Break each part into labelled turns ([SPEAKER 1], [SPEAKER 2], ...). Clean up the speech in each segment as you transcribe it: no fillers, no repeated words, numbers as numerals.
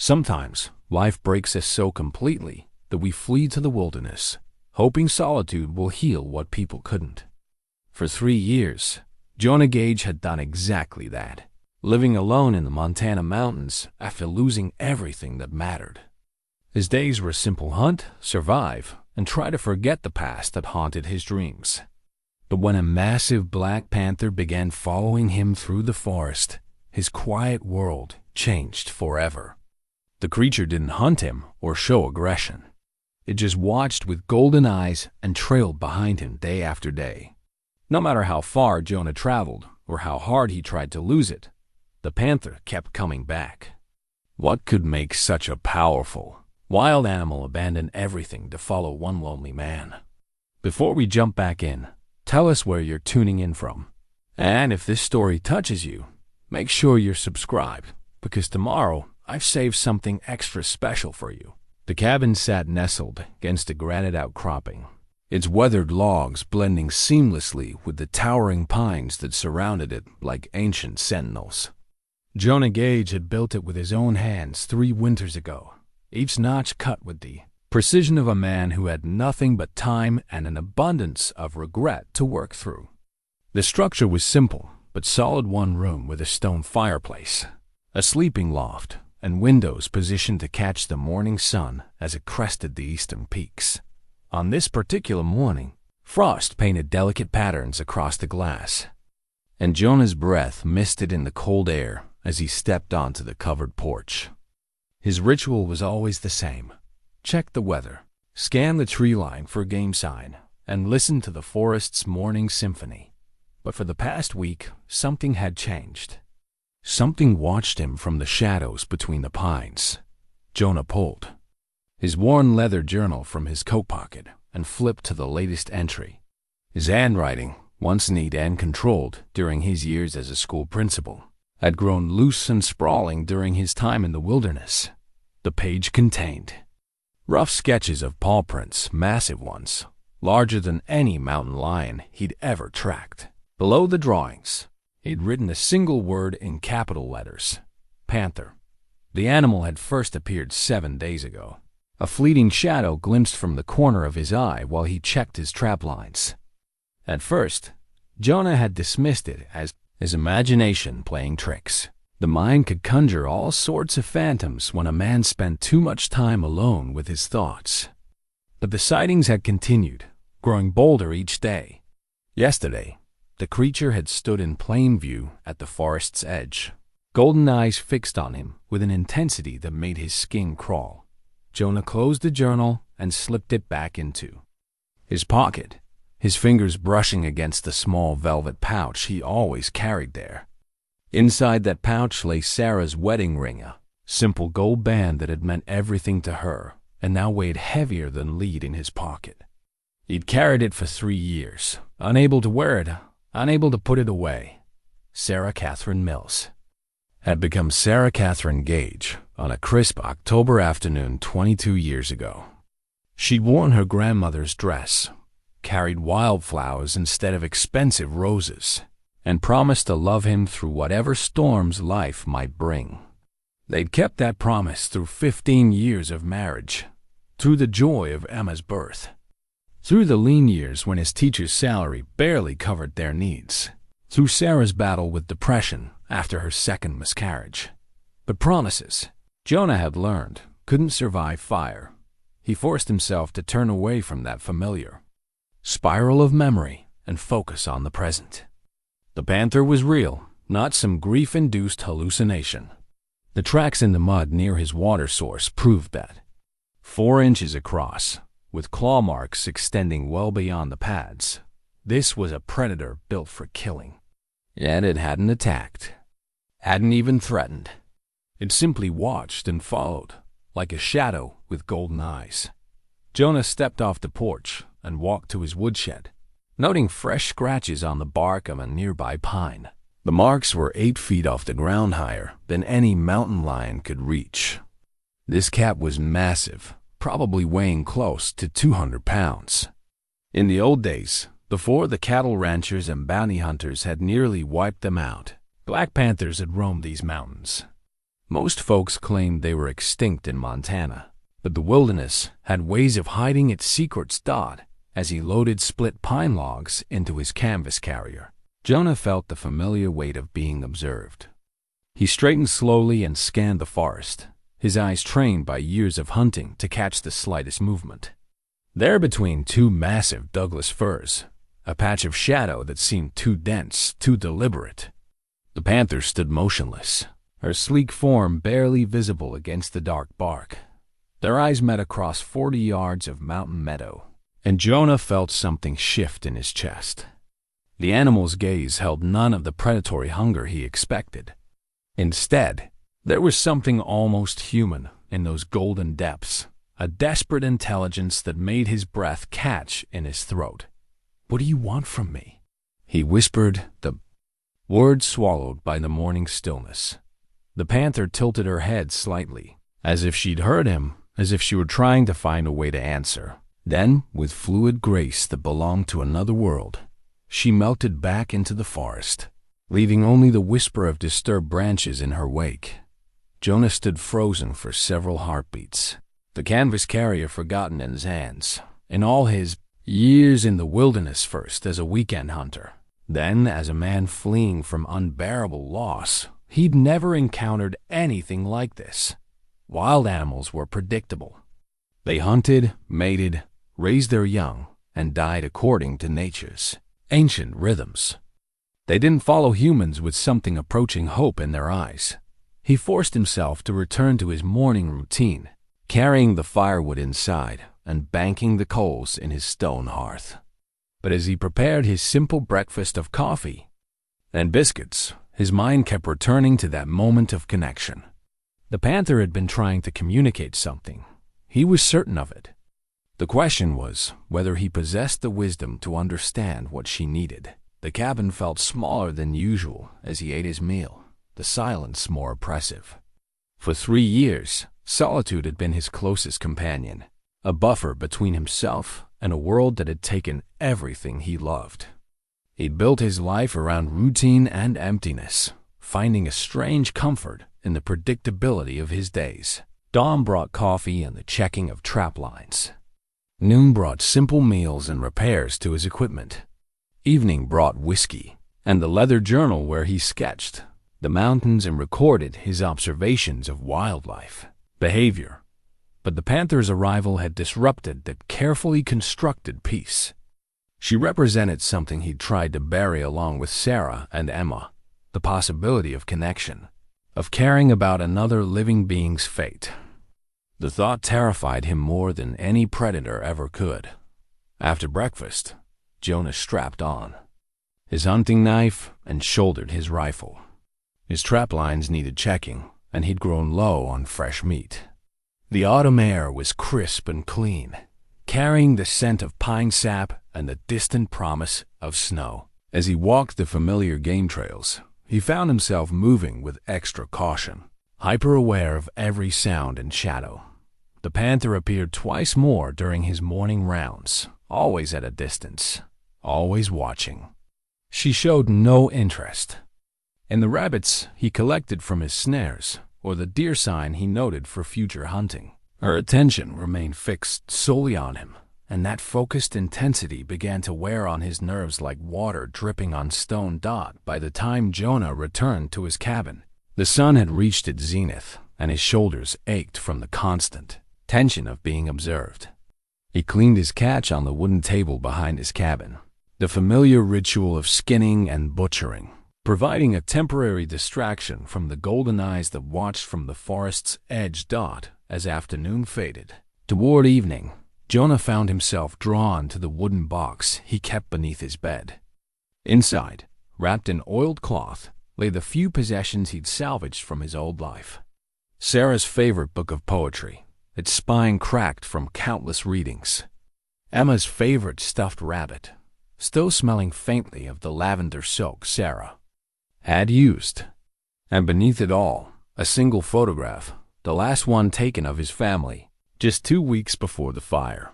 [SPEAKER 1] Sometimes life breaks us so completely that we flee to the wilderness, hoping solitude will heal what people couldn't. For 3 years, Jonah Gage had done exactly that, living alone in the Montana mountains after losing everything that mattered. His days were a simple hunt, survive, and try to forget the past that haunted his dreams. But when a massive black panther began following him through the forest, his quiet world changed forever. The creature didn't hunt him or show aggression. It just watched with golden eyes and trailed behind him day after day. No matter how far Jonah traveled or how hard he tried to lose it, the panther kept coming back. What could make such a powerful, wild animal abandon everything to follow one lonely man? Before we jump back in, tell us where you're tuning in from. And if this story touches you, make sure you're subscribed, because tomorrow I've saved something extra special for you. The cabin sat nestled against a granite outcropping, its weathered logs blending seamlessly with the towering pines that surrounded it like ancient sentinels. Jonah Gage had built it with his own hands 3 winters ago, each notch cut with the precision of a man who had nothing but time and an abundance of regret to work through. The structure was simple, but solid: 1 room with a stone fireplace, a sleeping loft, and windows positioned to catch the morning sun as it crested the eastern peaks. On this particular morning, frost painted delicate patterns across the glass, and Jonah's breath misted in the cold air as he stepped onto the covered porch. His ritual was always the same: check the weather, scan the tree line for a game sign, and listen to the forest's morning symphony. But for the past week, something had changed. Something watched him from the shadows between the pines. Jonah pulled his worn leather journal from his coat pocket and flipped to the latest entry. His handwriting, once neat and controlled during his years as a school principal, had grown loose and sprawling during his time in the wilderness. The page contained rough sketches of paw prints, massive ones, larger than any mountain lion he'd ever tracked. Below the drawings, he'd written a single word in capital letters: Panther. The animal had first appeared 7 days ago. A fleeting shadow glimpsed from the corner of his eye while he checked his trap lines. At first, Jonah had dismissed it as his imagination playing tricks. The mind could conjure all sorts of phantoms when a man spent too much time alone with his thoughts. But the sightings had continued, growing bolder each day. Yesterday, the creature had stood in plain view at the forest's edge, golden eyes fixed on him with an intensity that made his skin crawl. Jonah closed the journal and slipped it back into his pocket, his fingers brushing against the small velvet pouch he always carried there. Inside that pouch lay Sarah's wedding ring, a simple gold band that had meant everything to her and now weighed heavier than lead in his pocket. He'd carried it for 3 years, unable to wear it, unable to put it away. Sarah Catherine Mills had become Sarah Catherine Gage on a crisp October afternoon 22 years ago. She'd worn her grandmother's dress, carried wildflowers instead of expensive roses, and promised to love him through whatever storms life might bring. They'd kept that promise through 15 years of marriage, through the joy of Emma's birth, through the lean years when his teacher's salary barely covered their needs, through Sarah's battle with depression after her 2nd miscarriage. But promises, Jonah had learned, couldn't survive fire. He forced himself to turn away from that familiar spiral of memory and focus on the present. The panther was real, not some grief-induced hallucination. The tracks in the mud near his water source proved that. 4 inches across, with claw marks extending well beyond the pads, this was a predator built for killing. Yet it hadn't attacked, hadn't even threatened. It simply watched and followed, like a shadow with golden eyes. Jonah stepped off the porch and walked to his woodshed, noting fresh scratches on the bark of a nearby pine. The marks were 8 feet off the ground, higher than any mountain lion could reach. This cat was massive, probably weighing close to 200 pounds. In the old days, before the cattle ranchers and bounty hunters had nearly wiped them out, black panthers had roamed these mountains. Most folks claimed they were extinct in Montana, but the wilderness had ways of hiding its secrets. As he loaded split pine logs into his canvas carrier, Jonah felt the familiar weight of being observed. He straightened slowly and scanned the forest, his eyes trained by years of hunting to catch the slightest movement. There, between two massive Douglas firs, a patch of shadow that seemed too dense, too deliberate. The panther stood motionless, her sleek form barely visible against the dark bark. Their eyes met across 40 yards of mountain meadow, and Jonah felt something shift in his chest. The animal's gaze held none of the predatory hunger he expected. Instead, there was something almost human in those golden depths, a desperate intelligence that made his breath catch in his throat. "What do you want from me?" he whispered, the words swallowed by the morning stillness. The panther tilted her head slightly, as if she'd heard him, as if she were trying to find a way to answer. Then, with fluid grace that belonged to another world, she melted back into the forest, leaving only the whisper of disturbed branches in her wake. Jonah stood frozen for several heartbeats, the canvas carrier forgotten in his hands, in all his years in the wilderness, first as a weekend hunter, then as a man fleeing from unbearable loss. He'd never encountered anything like this. Wild animals were predictable. They hunted, mated, raised their young, and died according to nature's ancient rhythms. They didn't follow humans with something approaching hope in their eyes. He forced himself to return to his morning routine, carrying the firewood inside and banking the coals in his stone hearth. But as he prepared his simple breakfast of coffee and biscuits, his mind kept returning to that moment of connection. The panther had been trying to communicate something. He was certain of it. The question was whether he possessed the wisdom to understand what she needed. The cabin felt smaller than usual as he ate his meal, the silence more oppressive. For 3 years, solitude had been his closest companion, a buffer between himself and a world that had taken everything he loved. He'd built his life around routine and emptiness, finding a strange comfort in the predictability of his days. Dawn brought coffee and the checking of trap lines. Noon brought simple meals and repairs to his equipment. Evening brought whiskey and the leather journal where he sketched the mountains and recorded his observations of wildlife behavior. But the panther's arrival had disrupted that carefully constructed peace. She represented something he'd tried to bury along with Sarah and Emma, the possibility of connection, of caring about another living being's fate. The thought terrified him more than any predator ever could. After breakfast, Jonah strapped on his hunting knife and shouldered his rifle. His trap lines needed checking, and he'd grown low on fresh meat. The autumn air was crisp and clean, carrying the scent of pine sap and the distant promise of snow. As he walked the familiar game trails, he found himself moving with extra caution, hyper-aware of every sound and shadow. The panther appeared twice more during his morning rounds, always at a distance, always watching. She showed no interest in the rabbits he collected from his snares or the deer sign he noted for future hunting. Her attention remained fixed solely on him, and that focused intensity began to wear on his nerves like water dripping on stone. By the time Jonah returned to his cabin, the sun had reached its zenith, and his shoulders ached from the constant tension of being observed. He cleaned his catch on the wooden table behind his cabin, the familiar ritual of skinning and butchering, providing a temporary distraction from the golden eyes that watched from the forest's edge. As afternoon faded toward evening, Jonah found himself drawn to the wooden box he kept beneath his bed. Inside, wrapped in oiled cloth, lay the few possessions he'd salvaged from his old life. Sarah's favorite book of poetry, its spine cracked from countless readings. Emma's favorite stuffed rabbit, still smelling faintly of the lavender soak Sarah had used. And beneath it all, a single photograph, the last one taken of his family, just 2 weeks before the fire.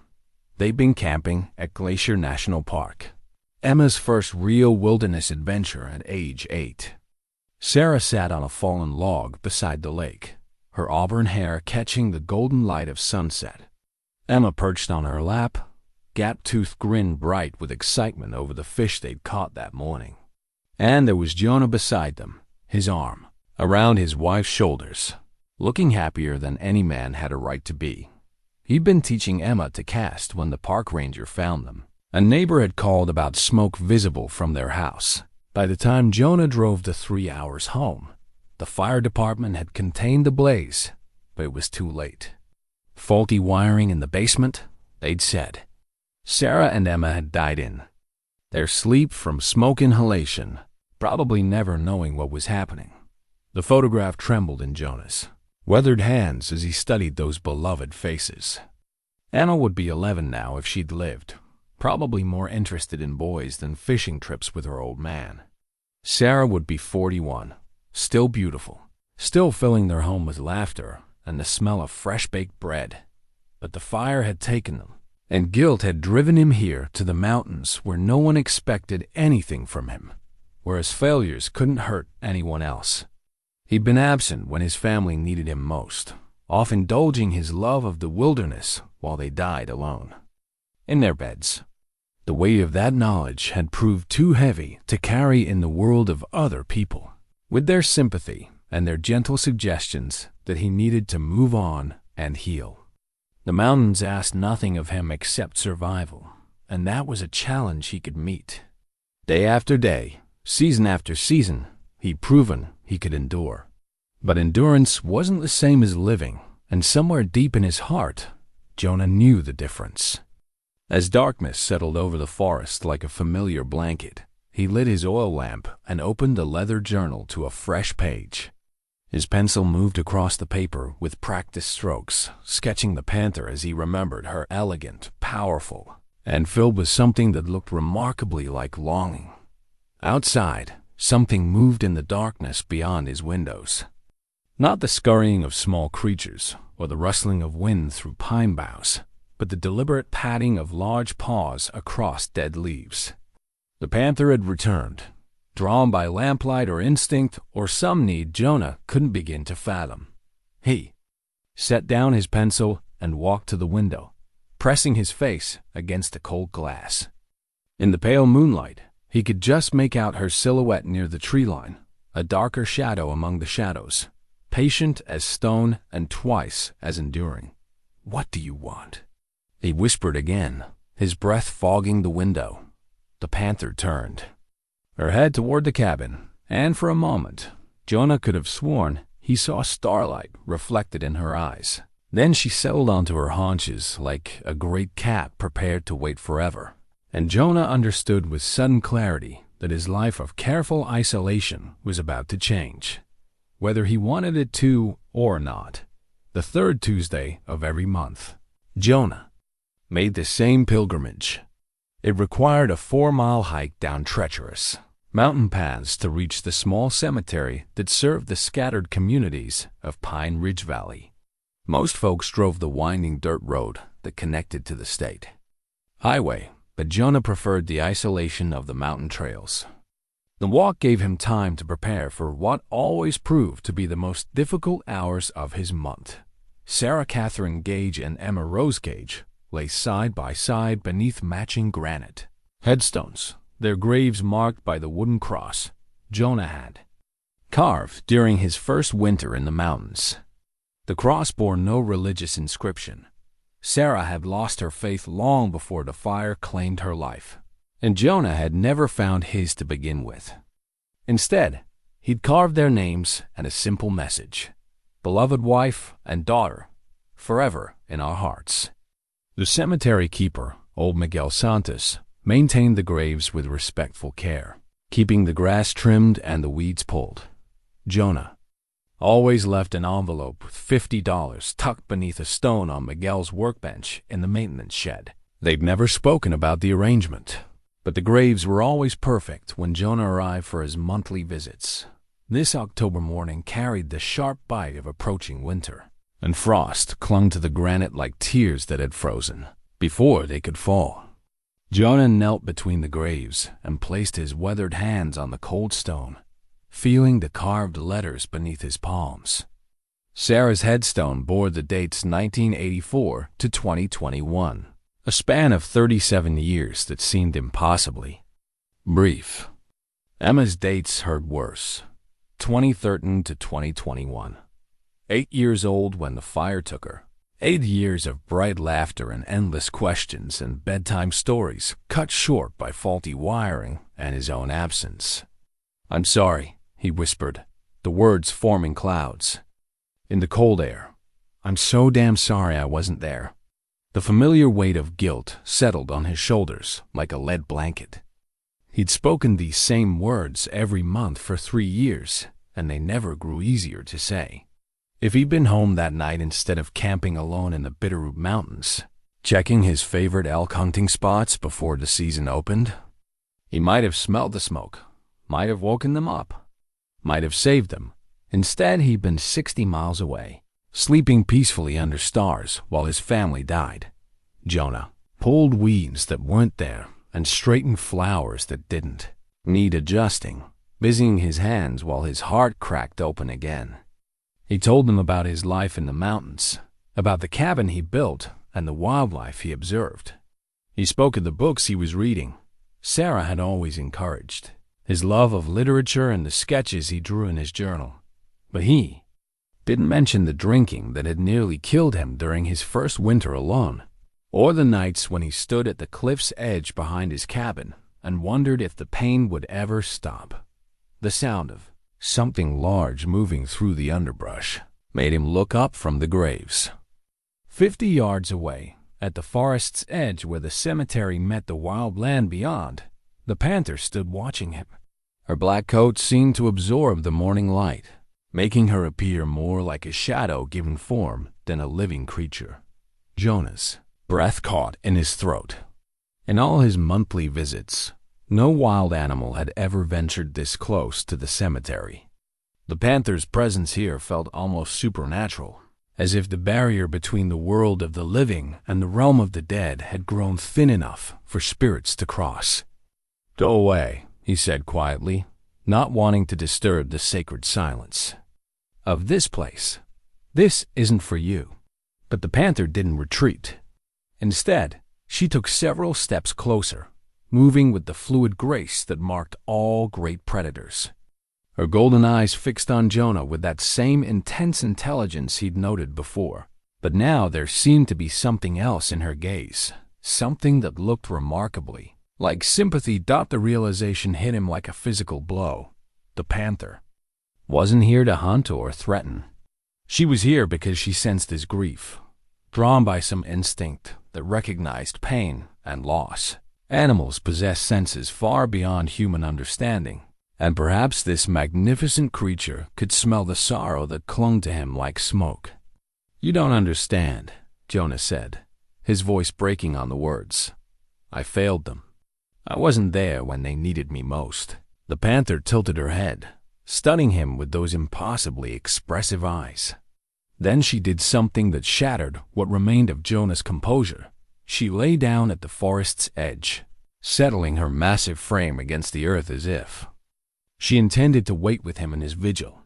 [SPEAKER 1] They'd been camping at Glacier National Park, Emma's first real wilderness adventure at age 8. Sarah sat on a fallen log beside the lake, her auburn hair catching the golden light of sunset. Emma perched on her lap, gap-toothed grin bright with excitement over the fish they'd caught that morning. And there was Jonah beside them, his arm around his wife's shoulders, looking happier than any man had a right to be. He'd been teaching Emma to cast when the park ranger found them. A neighbor had called about smoke visible from their house. By the time Jonah drove the 3 hours home, the fire department had contained the blaze, but it was too late. Faulty wiring in the basement, they'd said. Sarah and Emma had died in, their sleep from smoke inhalation, probably never knowing what was happening. The photograph trembled in Jonah's weathered hands as he studied those beloved faces. Emma would be 11 now if she'd lived, probably more interested in boys than fishing trips with her old man. Sarah would be 41, still beautiful, still filling their home with laughter and the smell of fresh-baked bread. But the fire had taken them, and guilt had driven him here to the mountains where no one expected anything from him, where his failures couldn't hurt anyone else. He'd been absent when his family needed him most, off indulging his love of the wilderness while they died alone, in their beds. The weight of that knowledge had proved too heavy to carry in the world of other people, with their sympathy and their gentle suggestions that he needed to move on and heal. The mountains asked nothing of him except survival, and that was a challenge he could meet. Day after day, season after season, he'd proven he could endure. But endurance wasn't the same as living, and somewhere deep in his heart, Jonah knew the difference. As darkness settled over the forest like a familiar blanket, he lit his oil lamp and opened the leather journal to a fresh page. His pencil moved across the paper with practiced strokes, sketching the Panther as he remembered her elegant, powerful, and filled with something that looked remarkably like longing. Outside, something moved in the darkness beyond his windows. Not the scurrying of small creatures or the rustling of wind through pine boughs, but the deliberate patting of large paws across dead leaves. The Panther had returned, drawn by lamplight or instinct or some need Jonah couldn't begin to fathom. He set down his pencil and walked to the window, pressing his face against the cold glass. In the pale moonlight, he could just make out her silhouette near the tree line, a darker shadow among the shadows, patient as stone and twice as enduring. "What do you want?" He whispered again, his breath fogging the window. The Panther turned, her head toward the cabin, and for a moment, Jonah could have sworn he saw starlight reflected in her eyes. Then she settled onto her haunches like a great cat prepared to wait forever. And Jonah understood with sudden clarity that his life of careful isolation was about to change, whether he wanted it to or not. The third Tuesday of every month, Jonah made the same pilgrimage. It required a 4-mile hike down treacherous mountain paths to reach the small cemetery that served the scattered communities of Pine Ridge Valley. Most folks drove the winding dirt road that connected to the state highway, but Jonah preferred the isolation of the mountain trails. The walk gave him time to prepare for what always proved to be the most difficult hours of his month. Sarah Catherine Gage and Emma Rose Gage lay side by side beneath matching granite headstones, their graves marked by the wooden cross Jonah had carved during his first winter in the mountains. The cross bore no religious inscription. Sarah had lost her faith long before the fire claimed her life, and Jonah had never found his to begin with. Instead, he'd carved their names and a simple message: beloved wife and daughter, forever in our hearts. The cemetery keeper, old Miguel Santos, maintained the graves with respectful care, keeping the grass trimmed and the weeds pulled. Jonah always left an envelope with $50 tucked beneath a stone on Miguel's workbench in the maintenance shed. They'd never spoken about the arrangement, but the graves were always perfect when Jonah arrived for his monthly visits. This October morning carried the sharp bite of approaching winter, and frost clung to the granite like tears that had frozen before they could fall. Jonah knelt between the graves and placed his weathered hands on the cold stone, feeling the carved letters beneath his palms. Sarah's headstone bore the dates 1984 to 2021, a span of 37 years that seemed impossibly brief. Emma's dates heard worse. 2013 to 2021. 8 years old when the fire took her. 8 years of bright laughter and endless questions and bedtime stories cut short by faulty wiring and his own absence. "I'm sorry," he whispered, the words forming clouds. In the cold air, "I'm so damn sorry I wasn't there." The familiar weight of guilt settled on his shoulders like a lead blanket. He'd spoken these same words every month for 3 years, and they never grew easier to say. If he'd been home that night instead of camping alone in the Bitterroot Mountains, checking his favorite elk hunting spots before the season opened, he might have smelled the smoke, might have woken them up, might have saved them. Instead, he'd been 60 miles away, sleeping peacefully under stars while his family died. Jonah pulled weeds that weren't there and straightened flowers that didn't need adjusting, busying his hands while his heart cracked open again. He told them about his life in the mountains, about the cabin he built and the wildlife he observed. He spoke of the books he was reading. Sarah had always encouraged his love of literature and the sketches he drew in his journal. But he didn't mention the drinking that had nearly killed him during his first winter alone, or the nights when he stood at the cliff's edge behind his cabin and wondered if the pain would ever stop. The sound of something large moving through the underbrush made him look up from the graves. 50 yards away, at the forest's edge where the cemetery met the wild land beyond, the panther stood watching him. Her black coat seemed to absorb the morning light, making her appear more like a shadow given form than a living creature. Jonah's breath caught in his throat. In all his monthly visits, no wild animal had ever ventured this close to the cemetery. The panther's presence here felt almost supernatural, as if the barrier between the world of the living and the realm of the dead had grown thin enough for spirits to cross. "Go away," he said quietly, not wanting to disturb the sacred silence of this place. "This isn't for you." But the panther didn't retreat. Instead, she took several steps closer, moving with the fluid grace that marked all great predators. Her golden eyes fixed on Jonah with that same intense intelligence he'd noted before. But now there seemed to be something else in her gaze, something that looked remarkably like sympathy. The realization hit him like a physical blow. The panther wasn't here to hunt or threaten. She was here because she sensed his grief, drawn by some instinct that recognized pain and loss. Animals possess senses far beyond human understanding, and perhaps this magnificent creature could smell the sorrow that clung to him like smoke. "You don't understand," Jonah said, his voice breaking on the words. "I failed them. I wasn't there when they needed me most." The panther tilted her head, stunning him with those impossibly expressive eyes. Then she did something that shattered what remained of Jonah's composure. She lay down at the forest's edge, settling her massive frame against the earth as if she intended to wait with him in his vigil.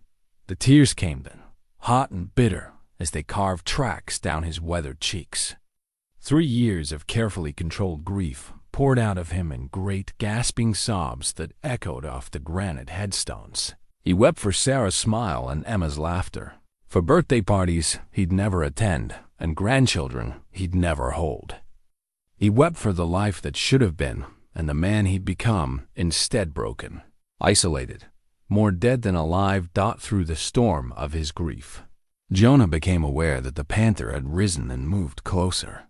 [SPEAKER 1] The tears came then, hot and bitter, as they carved tracks down his weathered cheeks. 3 years of carefully controlled grief poured out of him in great gasping sobs that echoed off the granite headstones. He wept for Sarah's smile and Emma's laughter, for birthday parties he'd never attend and grandchildren he'd never hold. He wept for the life that should have been and the man he'd become, instead broken, isolated, more dead than alive. Through the storm of his grief, Jonah became aware that the panther had risen and moved closer.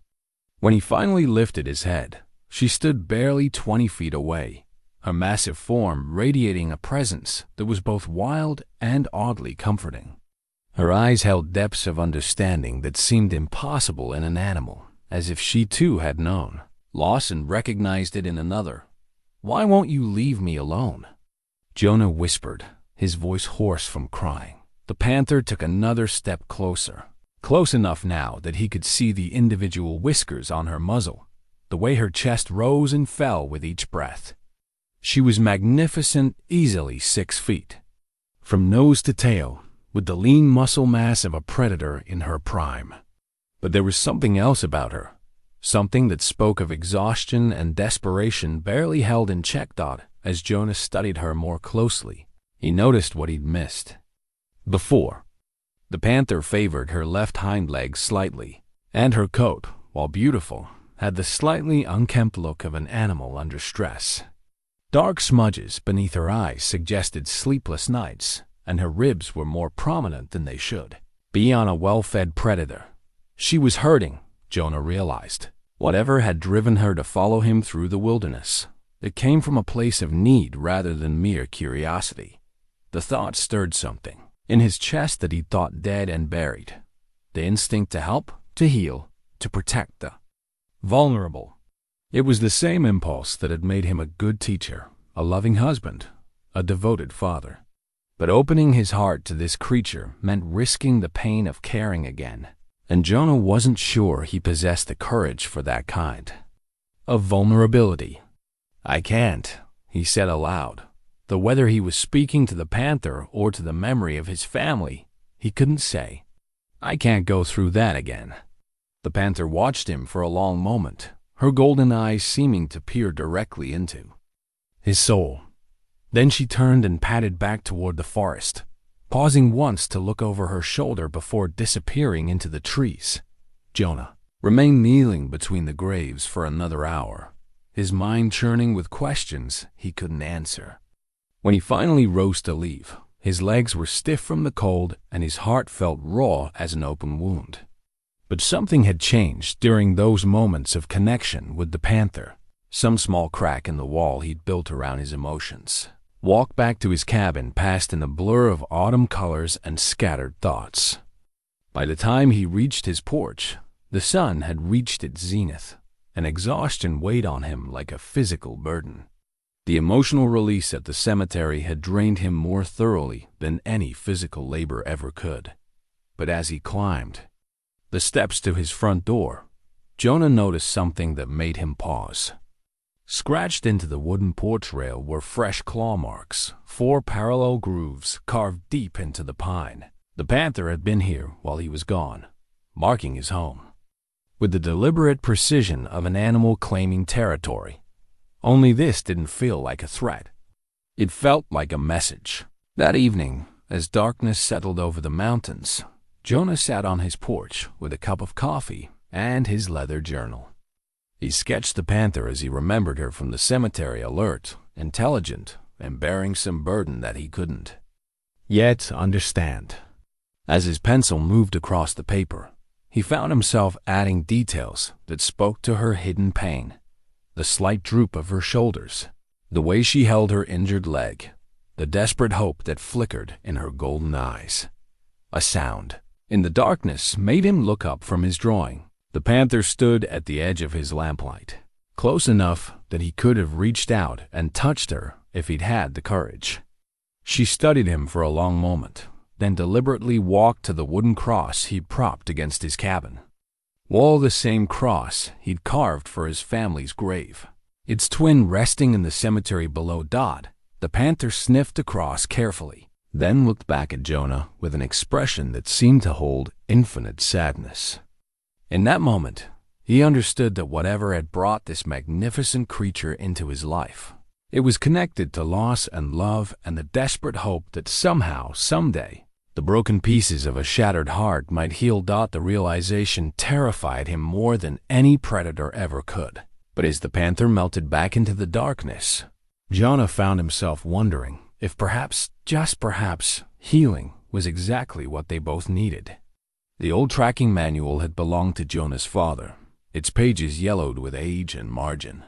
[SPEAKER 1] When he finally lifted his head, she stood barely 20 feet away, her massive form radiating a presence that was both wild and oddly comforting. Her eyes held depths of understanding that seemed impossible in an animal, as if she too had known loss and recognized it in another. "Why won't you leave me alone?" Jonah whispered, his voice hoarse from crying. The panther took another step closer, close enough now that he could see the individual whiskers on her muzzle, the way her chest rose and fell with each breath. She was magnificent, easily 6 feet. from nose to tail, with the lean muscle mass of a predator in her prime. But there was something else about her, something that spoke of exhaustion and desperation barely held in check. As Jonah studied her more closely, he noticed what he'd missed. Before, the panther favored her left hind leg slightly, and her coat, while beautiful, had the slightly unkempt look of an animal under stress. Dark smudges beneath her eyes suggested sleepless nights, and her ribs were more prominent than they should be on a well-fed predator. She was hurting, Jonah realized. Whatever had driven her to follow him through the wilderness, it came from a place of need rather than mere curiosity. The thought stirred something in his chest that he thought dead and buried. The instinct to help, to heal, to protect the vulnerable. It was the same impulse that had made him a good teacher, a loving husband, a devoted father. But opening his heart to this creature meant risking the pain of caring again, and Jonah wasn't sure he possessed the courage for that kind of vulnerability. "I can't," he said aloud, though whether he was speaking to the panther or to the memory of his family, he couldn't say. "I can't go through that again." The panther watched him for a long moment, her golden eyes seeming to peer directly into his soul. Then she turned and padded back toward the forest, pausing once to look over her shoulder before disappearing into the trees. Jonah remained kneeling between the graves for another hour, his mind churning with questions he couldn't answer. When he finally rose to leave, his legs were stiff from the cold and his heart felt raw as an open wound. But something had changed during those moments of connection with the panther. Some small crack in the wall he'd built around his emotions. Walk back to his cabin passed in a blur of autumn colors and scattered thoughts. By the time he reached his porch, the sun had reached its zenith, and exhaustion weighed on him like a physical burden. The emotional release at the cemetery had drained him more thoroughly than any physical labor ever could. But as he climbed the steps to his front door, Jonah noticed something that made him pause. Scratched into the wooden porch rail were fresh claw marks, 4 parallel grooves carved deep into the pine. The panther had been here while he was gone, marking his home with the deliberate precision of an animal claiming territory. Only this didn't feel like a threat. It felt like a message. That evening, as darkness settled over the mountains, Jonah sat on his porch with a cup of coffee and his leather journal. He sketched the panther as he remembered her from the cemetery, alert, intelligent, and bearing some burden that he couldn't yet understand. As his pencil moved across the paper, he found himself adding details that spoke to her hidden pain. The slight droop of her shoulders, the way she held her injured leg, the desperate hope that flickered in her golden eyes. A sound in the darkness made him look up from his drawing. The panther stood at the edge of his lamplight, close enough that he could have reached out and touched her if he'd had the courage. She studied him for a long moment, then deliberately walked to the wooden cross he'd propped against his cabin. Wore the same cross he'd carved for his family's grave. Its twin resting in the cemetery below. The panther sniffed the cross carefully, then looked back at Jonah with an expression that seemed to hold infinite sadness. In that moment, he understood that whatever had brought this magnificent creature into his life, it was connected to loss and love and the desperate hope that somehow, someday, the broken pieces of a shattered heart might heal. The realization terrified him more than any predator ever could. But as the panther melted back into the darkness, Jonah found himself wondering if perhaps, just perhaps, healing was exactly what they both needed. The old tracking manual had belonged to Jonah's father, its pages yellowed with age and margin.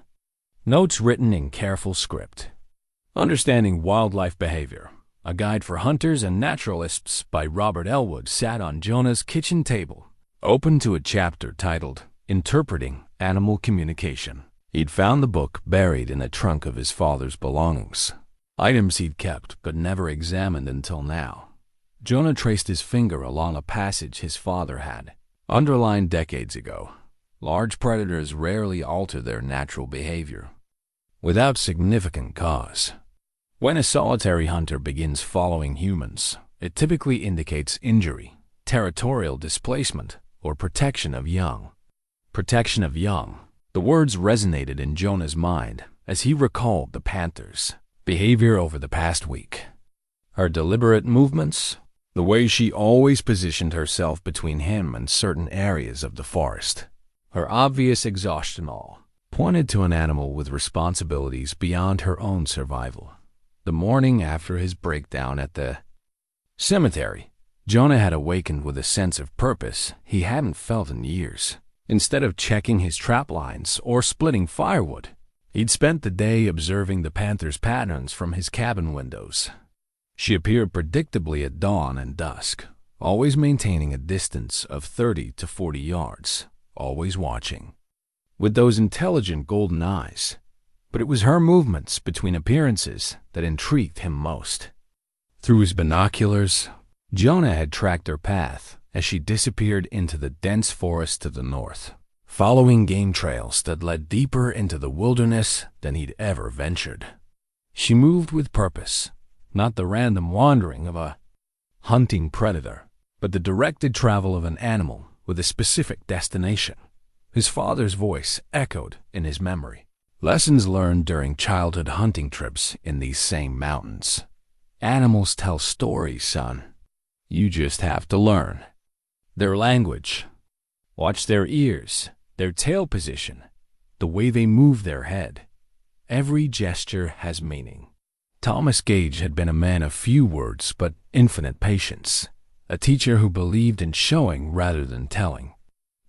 [SPEAKER 1] Notes written in careful script. Understanding Wildlife Behavior, a guide for hunters and naturalists by Robert Elwood, sat on Jonah's kitchen table, open to a chapter titled Interpreting Animal Communication. He'd found the book buried in a trunk of his father's belongings, items he'd kept but never examined until now. Jonah traced his finger along a passage his father had underlined decades ago. Large predators rarely alter their natural behavior without significant cause. When a solitary hunter begins following humans, it typically indicates injury, territorial displacement, or protection of young. Protection of young. The words resonated in Jonah's mind as he recalled the Panther's behavior over the past week. Her deliberate movements, the way she always positioned herself between him and certain areas of the forest, her obvious exhaustion all pointed to an animal with responsibilities beyond her own survival. The morning after his breakdown at the cemetery, Jonah had awakened with a sense of purpose he hadn't felt in years. Instead of checking his trap lines or splitting firewood, he'd spent the day observing the Panther's patterns from his cabin windows. She appeared predictably at dawn and dusk, always maintaining a distance of 30 to 40 yards, always watching, with those intelligent golden eyes. But it was her movements between appearances that intrigued him most. Through his binoculars, Jonah had tracked her path as she disappeared into the dense forest to the north, following game trails that led deeper into the wilderness than he'd ever ventured. She moved with purpose, not the random wandering of a hunting predator, but the directed travel of an animal with a specific destination. His father's voice echoed in his memory. Lessons learned during childhood hunting trips in these same mountains. Animals tell stories, son. You just have to learn their language. Watch their ears, their tail position, the way they move their head. Every gesture has meaning. Thomas Gage had been a man of few words but infinite patience, a teacher who believed in showing rather than telling.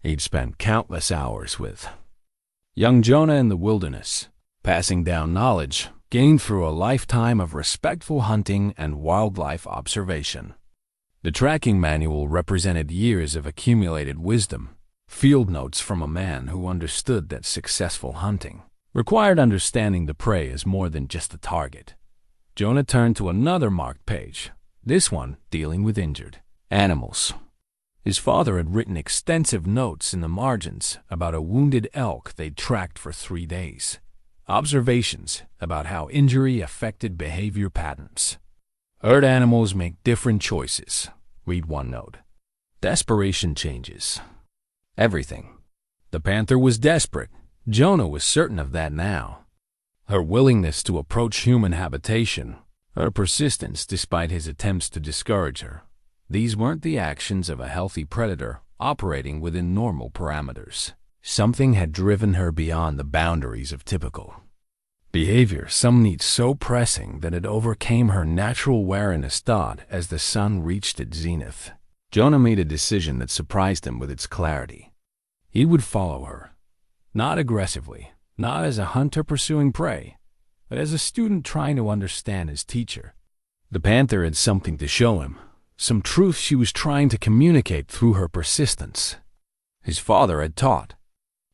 [SPEAKER 1] He'd spent countless hours with young Jonah in the wilderness, passing down knowledge gained through a lifetime of respectful hunting and wildlife observation. The tracking manual represented years of accumulated wisdom, field notes from a man who understood that successful hunting required understanding the prey as more than just a target. Jonah turned to another marked page, this one dealing with injured animals. His father had written extensive notes in the margins about a wounded elk they'd tracked for 3 days. Observations about how injury affected behavior patterns. Herd animals make different choices, read one note. Desperation changes everything. The Panther was desperate. Jonah was certain of that now. Her willingness to approach human habitation, her persistence despite his attempts to discourage her, these weren't the actions of a healthy predator operating within normal parameters. Something had driven her beyond the boundaries of typical behavior, some need so pressing that it overcame her natural awareness thought as the sun reached its zenith. Jonah made a decision that surprised him with its clarity. He would follow her, not aggressively, not as a hunter pursuing prey, but as a student trying to understand his teacher. The Panther had something to show him, some truth she was trying to communicate through her persistence. His father had taught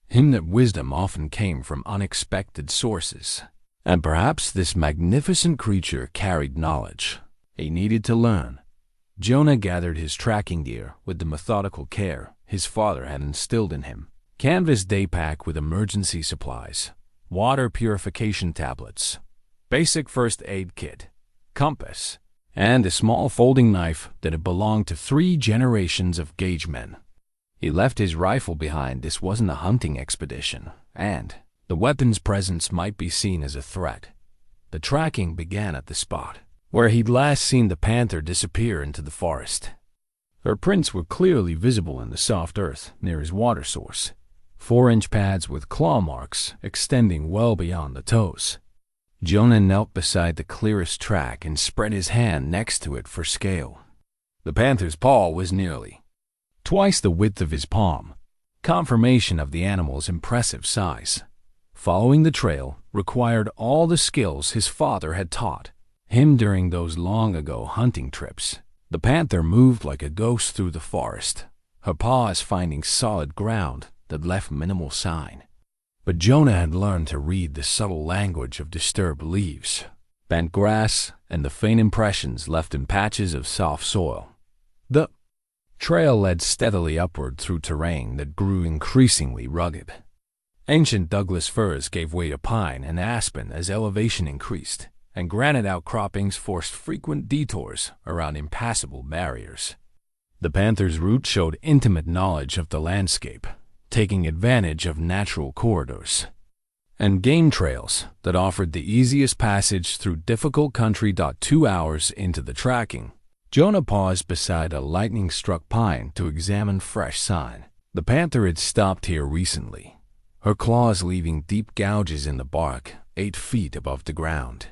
[SPEAKER 1] him that wisdom often came from unexpected sources, and perhaps this magnificent creature carried knowledge he needed to learn. Jonah gathered his tracking gear with the methodical care his father had instilled in him. Canvas day pack with emergency supplies, water purification tablets, basic first aid kit, compass, and a small folding knife that had belonged to 3 generations of Gage men. He left his rifle behind. This wasn't a hunting expedition, and the weapon's presence might be seen as a threat. The tracking began at the spot where he'd last seen the Panther disappear into the forest. Her prints were clearly visible in the soft earth near his water source, 4-inch pads with claw marks extending well beyond the toes. Jonah knelt beside the clearest track and spread his hand next to it for scale. The Panther's paw was nearly twice the width of his palm, confirmation of the animal's impressive size. Following the trail required all the skills his father had taught him during those long-ago hunting trips. The Panther moved like a ghost through the forest, her paws finding solid ground that left minimal sign. But Jonah had learned to read the subtle language of disturbed leaves, bent grass, and the faint impressions left in patches of soft soil. The trail led steadily upward through terrain that grew increasingly rugged. Ancient Douglas firs gave way to pine and aspen as elevation increased. and granite outcroppings forced frequent detours around impassable barriers. The panther's route showed intimate knowledge of the landscape, taking advantage of natural corridors and game trails that offered the easiest passage through difficult country. 2 hours into the tracking, Jonah paused beside a lightning-struck pine to examine fresh sign. The panther had stopped here recently, her claws leaving deep gouges in the bark 8 feet above the ground.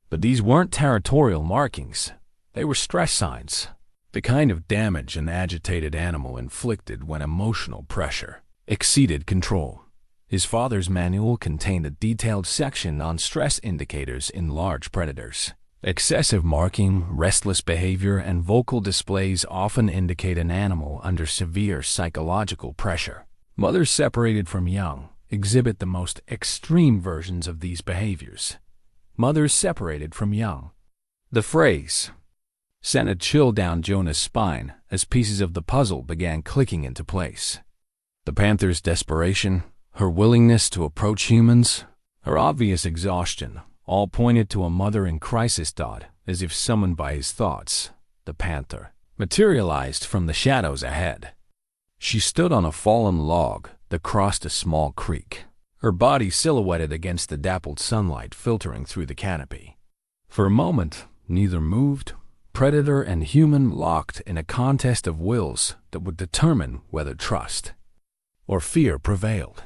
[SPEAKER 1] But these weren't territorial markings. They were stress signs, the kind of damage an agitated animal inflicted when emotional pressure exceeded control. His father's manual contained a detailed section on stress indicators in large predators. Excessive marking, restless behavior, and vocal displays often indicate an animal under severe psychological pressure. Mothers separated from young exhibit the most extreme versions of these behaviors. Mothers separated from young. The phrase sent a chill down Jonah's spine as pieces of the puzzle began clicking into place. The panther's desperation, her willingness to approach humans, her obvious exhaustion, all pointed to a mother in crisis. As if summoned by his thoughts, the panther materialized from the shadows ahead. She stood on a fallen log that crossed a small creek, her body silhouetted against the dappled sunlight filtering through the canopy. For a moment, neither moved. Predator and human locked in a contest of wills that would determine whether trust or fear prevailed.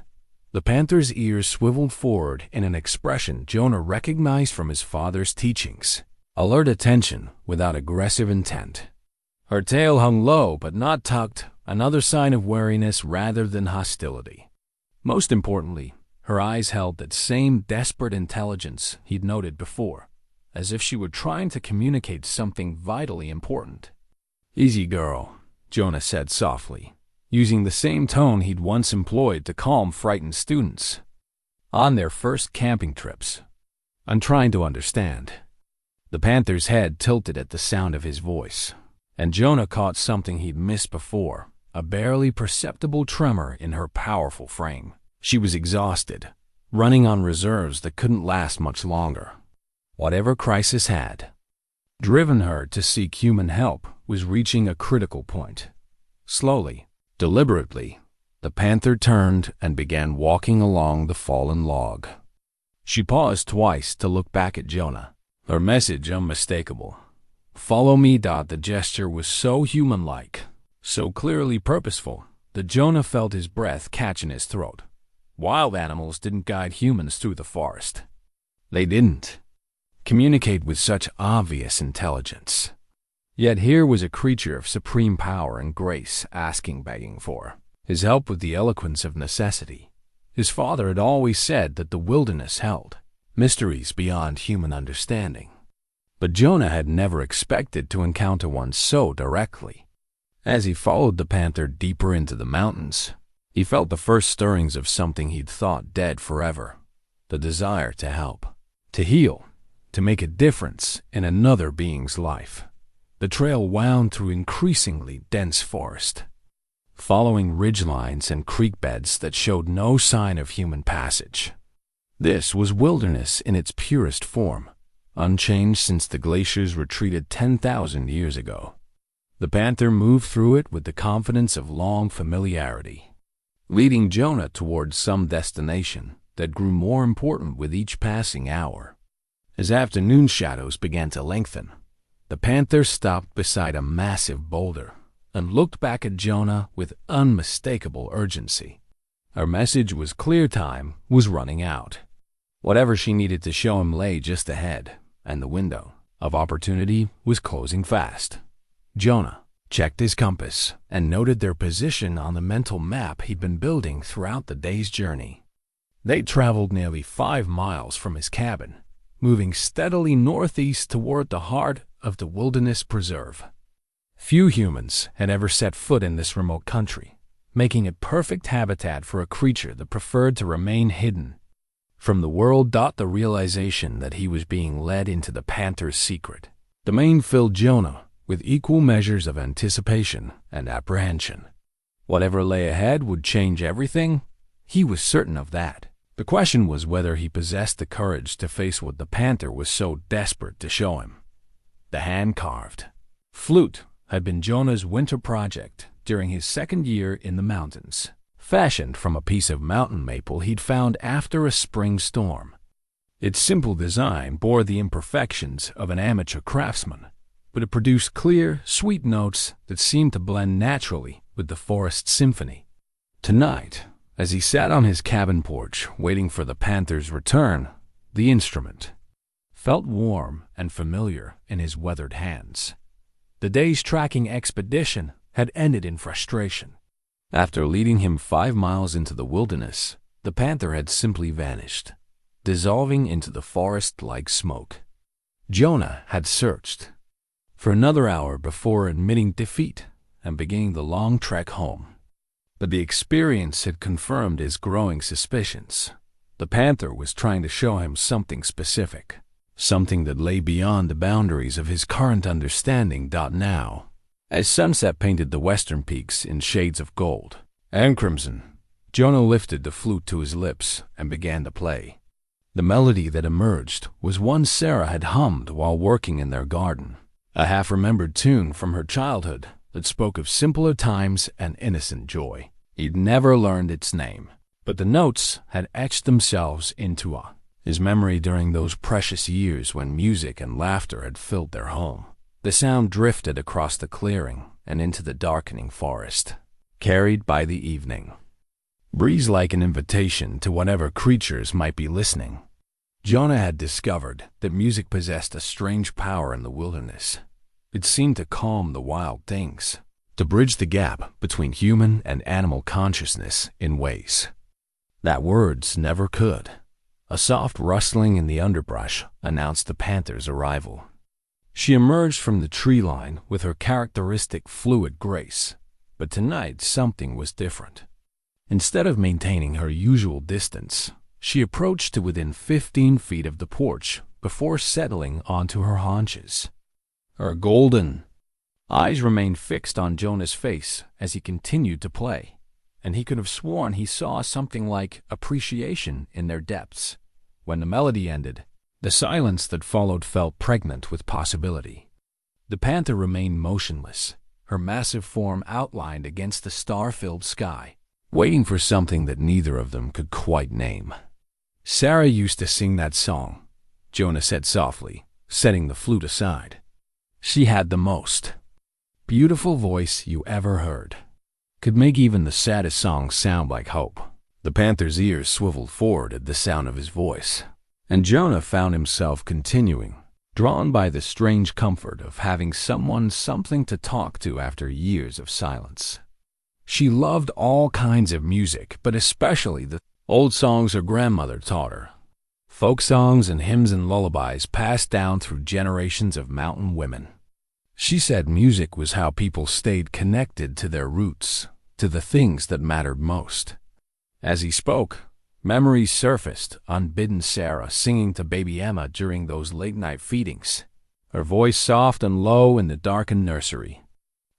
[SPEAKER 1] The panther's ears swiveled forward in an expression Jonah recognized from his father's teachings. Alert attention without aggressive intent. Her tail hung low but not tucked, another sign of wariness rather than hostility. Most importantly, her eyes held that same desperate intelligence he'd noted before, as if she were trying to communicate something vitally important. "Easy, girl," Jonah said softly, using the same tone he'd once employed to calm frightened students on their first camping trips. "I'm trying to understand." The panther's head tilted at the sound of his voice, and Jonah caught something he'd missed before, a barely perceptible tremor in her powerful frame. She was exhausted, running on reserves that couldn't last much longer. Whatever crisis had driven her to seek human help was reaching a critical point. Slowly, deliberately, the panther turned and began walking along the fallen log. She paused twice to look back at Jonah, her message unmistakable. "Follow me." The gesture was so human-like, so clearly purposeful, that Jonah felt his breath catch in his throat. Wild animals didn't guide humans through the forest. They didn't communicate with such obvious intelligence. Yet here was a creature of supreme power and grace begging for his help with the eloquence of necessity. His father had always said that the wilderness held mysteries beyond human understanding. But Jonah had never expected to encounter one so directly. As he followed the panther deeper into the mountains, he felt the first stirrings of something he'd thought dead forever, the desire to help, to heal, to make a difference in another being's life. The trail wound through increasingly dense forest, following ridgelines and creek beds that showed no sign of human passage. This was wilderness in its purest form, unchanged since the glaciers retreated 10,000 years ago. The panther moved through it with the confidence of long familiarity, leading Jonah towards some destination that grew more important with each passing hour. As afternoon shadows began to lengthen, the panther stopped beside a massive boulder and looked back at Jonah with unmistakable urgency. Her message was clear: time was running out. Whatever she needed to show him lay just ahead, and the window of opportunity was closing fast. Jonah checked his compass and noted their position on the mental map he'd been building throughout the day's journey. They traveled nearly 5 miles from his cabin, moving steadily northeast toward the heart of the wilderness preserve. Few humans had ever set foot in this remote country, making it perfect habitat for a creature that preferred to remain hidden from the world. The realization that he was being led into the panther's secret domain filled Jonah with equal measures of anticipation and apprehension. Whatever lay ahead would change everything. He was certain of that. The question was whether he possessed the courage to face what the panther was so desperate to show him. The hand-carved flute had been Jonah's winter project during his second year in the mountains, fashioned from a piece of mountain maple he'd found after a spring storm. Its simple design bore the imperfections of an amateur craftsman, but it produced clear, sweet notes that seemed to blend naturally with the forest symphony. Tonight, as he sat on his cabin porch waiting for the panther's return, the instrument felt warm and familiar in his weathered hands. The day's tracking expedition had ended in frustration. After leading him 5 miles into the wilderness, the panther had simply vanished, dissolving into the forest like smoke. Jonah had searched for another hour before admitting defeat and beginning the long trek home. But the experience had confirmed his growing suspicions. The panther was trying to show him something specific, something that lay beyond the boundaries of his current understanding. Now, as sunset painted the western peaks in shades of gold and crimson, Jonah lifted the flute to his lips and began to play. The melody that emerged was one Sarah had hummed while working in their garden, a half-remembered tune from her childhood that spoke of simpler times and innocent joy. He'd never learned its name, but the notes had etched themselves into his memory during those precious years when music and laughter had filled their home. The sound drifted across the clearing and into the darkening forest, carried by the evening breeze like an invitation to whatever creatures might be listening. Jonah had discovered that music possessed a strange power in the wilderness. It seemed to calm the wild things, to bridge the gap between human and animal consciousness in ways that words never could. A soft rustling in the underbrush announced the panther's arrival. She emerged from the tree line with her characteristic fluid grace, but tonight something was different. Instead of maintaining her usual distance, she approached to within 15 feet of the porch before settling onto her haunches. Her golden eyes remained fixed on Jonah's face as he continued to play, and he could have sworn he saw something like appreciation in their depths. When the melody ended, the silence that followed felt pregnant with possibility. The panther remained motionless, her massive form outlined against the star-filled sky, waiting for something that neither of them could quite name. "Sarah used to sing that song," Jonah said softly, setting the flute aside. "She had the most beautiful voice you ever heard. Could make even the saddest songs sound like hope." The panther's ears swiveled forward at the sound of his voice, and Jonah found himself continuing, drawn by the strange comfort of having something to talk to after years of silence. She loved all kinds of music, but especially the old songs her grandmother taught her. Folk songs and hymns and lullabies passed down through generations of mountain women. She said music was how people stayed connected to their roots, to the things that mattered most. As he spoke, memories surfaced, unbidden Sarah singing to baby Emma during those late-night feedings, her voice soft and low in the darkened nursery.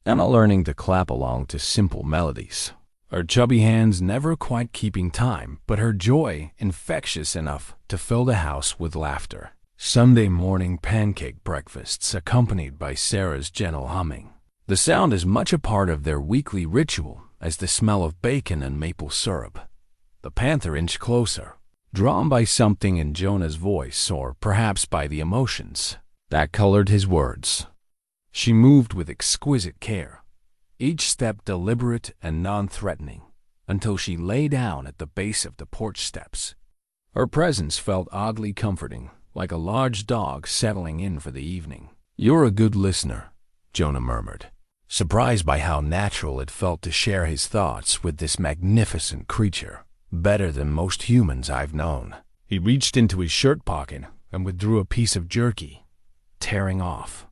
[SPEAKER 1] Emma learning to clap along to simple melodies, her chubby hands never quite keeping time, but her joy infectious enough to fill the house with laughter. Sunday morning pancake breakfasts accompanied by Sarah's gentle humming. The sound as much a part of their weekly ritual as the smell of bacon and maple syrup. The panther inched closer, drawn by something in Jonah's voice, or perhaps by the emotions that colored his words. She moved with exquisite care, each step deliberate and non-threatening, until she lay down at the base of the porch steps. Her presence felt oddly comforting, like a large dog settling in for the evening. "You're a good listener," Jonah murmured, surprised by how natural it felt to share his thoughts with this magnificent creature. "Better than most humans I've known." He reached into his shirt pocket and withdrew a piece of jerky, tearing off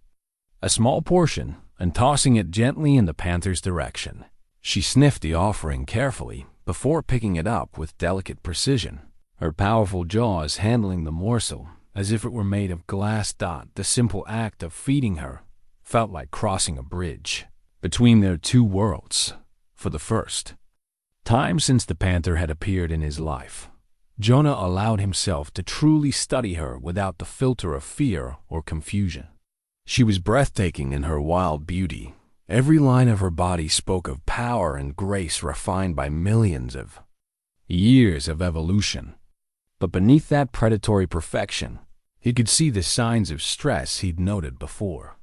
[SPEAKER 1] a small portion and tossing it gently in the panther's direction. She sniffed the offering carefully before picking it up with delicate precision, her powerful jaws handling the morsel as if it were made of glass. The simple act of feeding her felt like crossing a bridge between their two worlds. For the first time since the panther had appeared in his life, Jonah allowed himself to truly study her without the filter of fear or confusion. She was breathtaking in her wild beauty. Every line of her body spoke of power and grace refined by millions of years of evolution. But beneath that predatory perfection, he could see the signs of stress he'd noted before.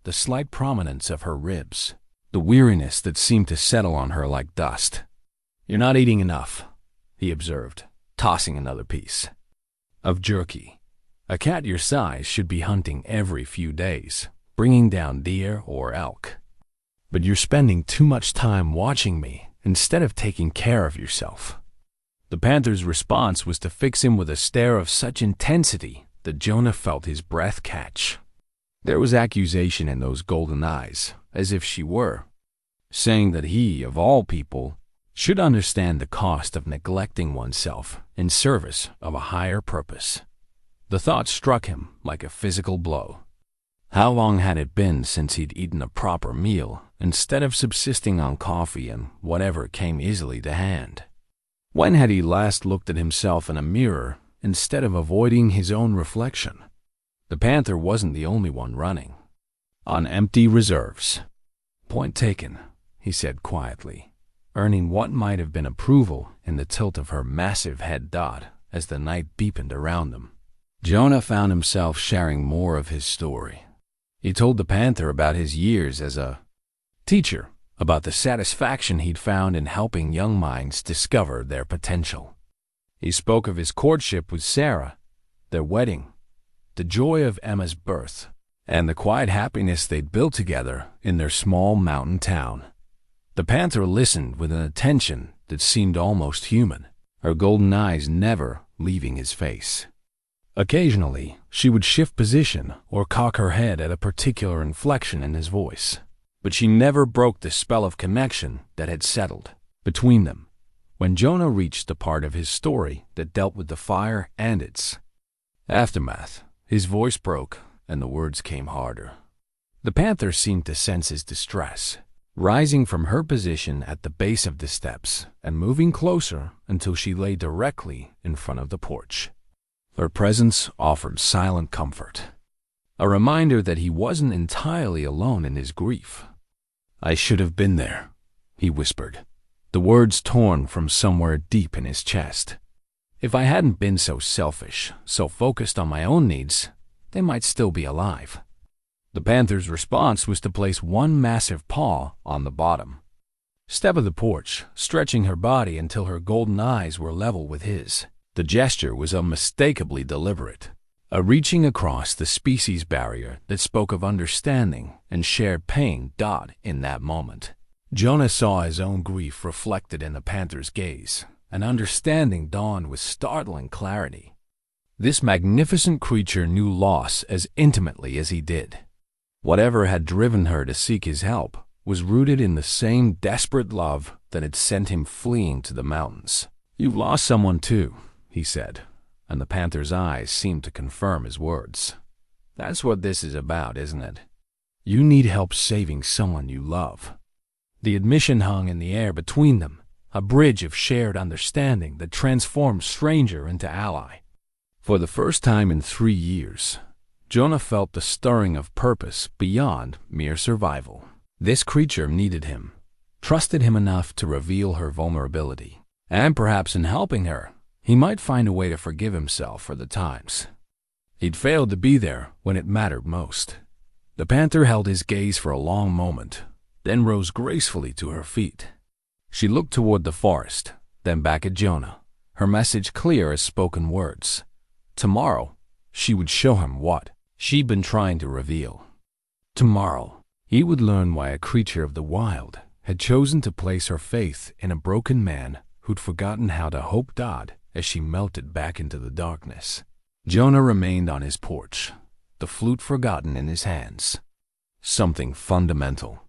[SPEAKER 1] The slight prominence of her ribs, the weariness that seemed to settle on her like dust. "You're not eating enough," he observed, tossing another piece of jerky. "A cat your size should be hunting every few days, bringing down deer or elk. But you're spending too much time watching me instead of taking care of yourself." The panther's response was to fix him with a stare of such intensity that Jonah felt his breath catch. There was accusation in those golden eyes, as if she were saying that he, of all people, should understand the cost of neglecting oneself in service of a higher purpose. The thought struck him like a physical blow. How long had it been since he'd eaten a proper meal instead of subsisting on coffee and whatever came easily to hand? When had he last looked at himself in a mirror instead of avoiding his own reflection? The panther wasn't the only one running on empty reserves. "Point taken," he said quietly, earning what might have been approval in the tilt of her massive head as the night deepened around them. Jonah found himself sharing more of his story. He told the panther about his years as a teacher, about the satisfaction he'd found in helping young minds discover their potential. He spoke of his courtship with Sarah, their wedding, the joy of Emma's birth, and the quiet happiness they'd built together in their small mountain town. The panther listened with an attention that seemed almost human, her golden eyes never leaving his face. Occasionally, she would shift position or cock her head at a particular inflection in his voice, but she never broke the spell of connection that had settled between them. When Jonah reached the part of his story that dealt with the fire and its aftermath, his voice broke and the words came harder. The panther seemed to sense his distress, rising from her position at the base of the steps and moving closer until she lay directly in front of the porch. Her presence offered silent comfort, a reminder that he wasn't entirely alone in his grief. "I should have been there," he whispered, the words torn from somewhere deep in his chest. "If I hadn't been so selfish, so focused on my own needs, they might still be alive." The panther's response was to place one massive paw on the bottom step of the porch, stretching her body until her golden eyes were level with his. The gesture was unmistakably deliberate, a reaching across the species barrier that spoke of understanding and shared pain. In that moment, Jonah saw his own grief reflected in the panther's gaze, and understanding dawned with startling clarity. This magnificent creature knew loss as intimately as he did. Whatever had driven her to seek his help was rooted in the same desperate love that had sent him fleeing to the mountains. "You've lost someone too," he said, and the panther's eyes seemed to confirm his words. "That's what this is about, isn't it? You need help saving someone you love." The admission hung in the air between them, a bridge of shared understanding that transformed stranger into ally. For the first time in 3 years, Jonah felt the stirring of purpose beyond mere survival. This creature needed him, trusted him enough to reveal her vulnerability, and perhaps in helping her, he might find a way to forgive himself for the times he'd failed to be there when it mattered most. The panther held his gaze for a long moment, then rose gracefully to her feet. She looked toward the forest, then back at Jonah, her message clear as spoken words. Tomorrow, she would show him what she'd been trying to reveal. Tomorrow, he would learn why a creature of the wild had chosen to place her faith in a broken man who'd forgotten how to hope. As she melted back into the darkness, Jonah remained on his porch, the flute forgotten in his hands. Something fundamental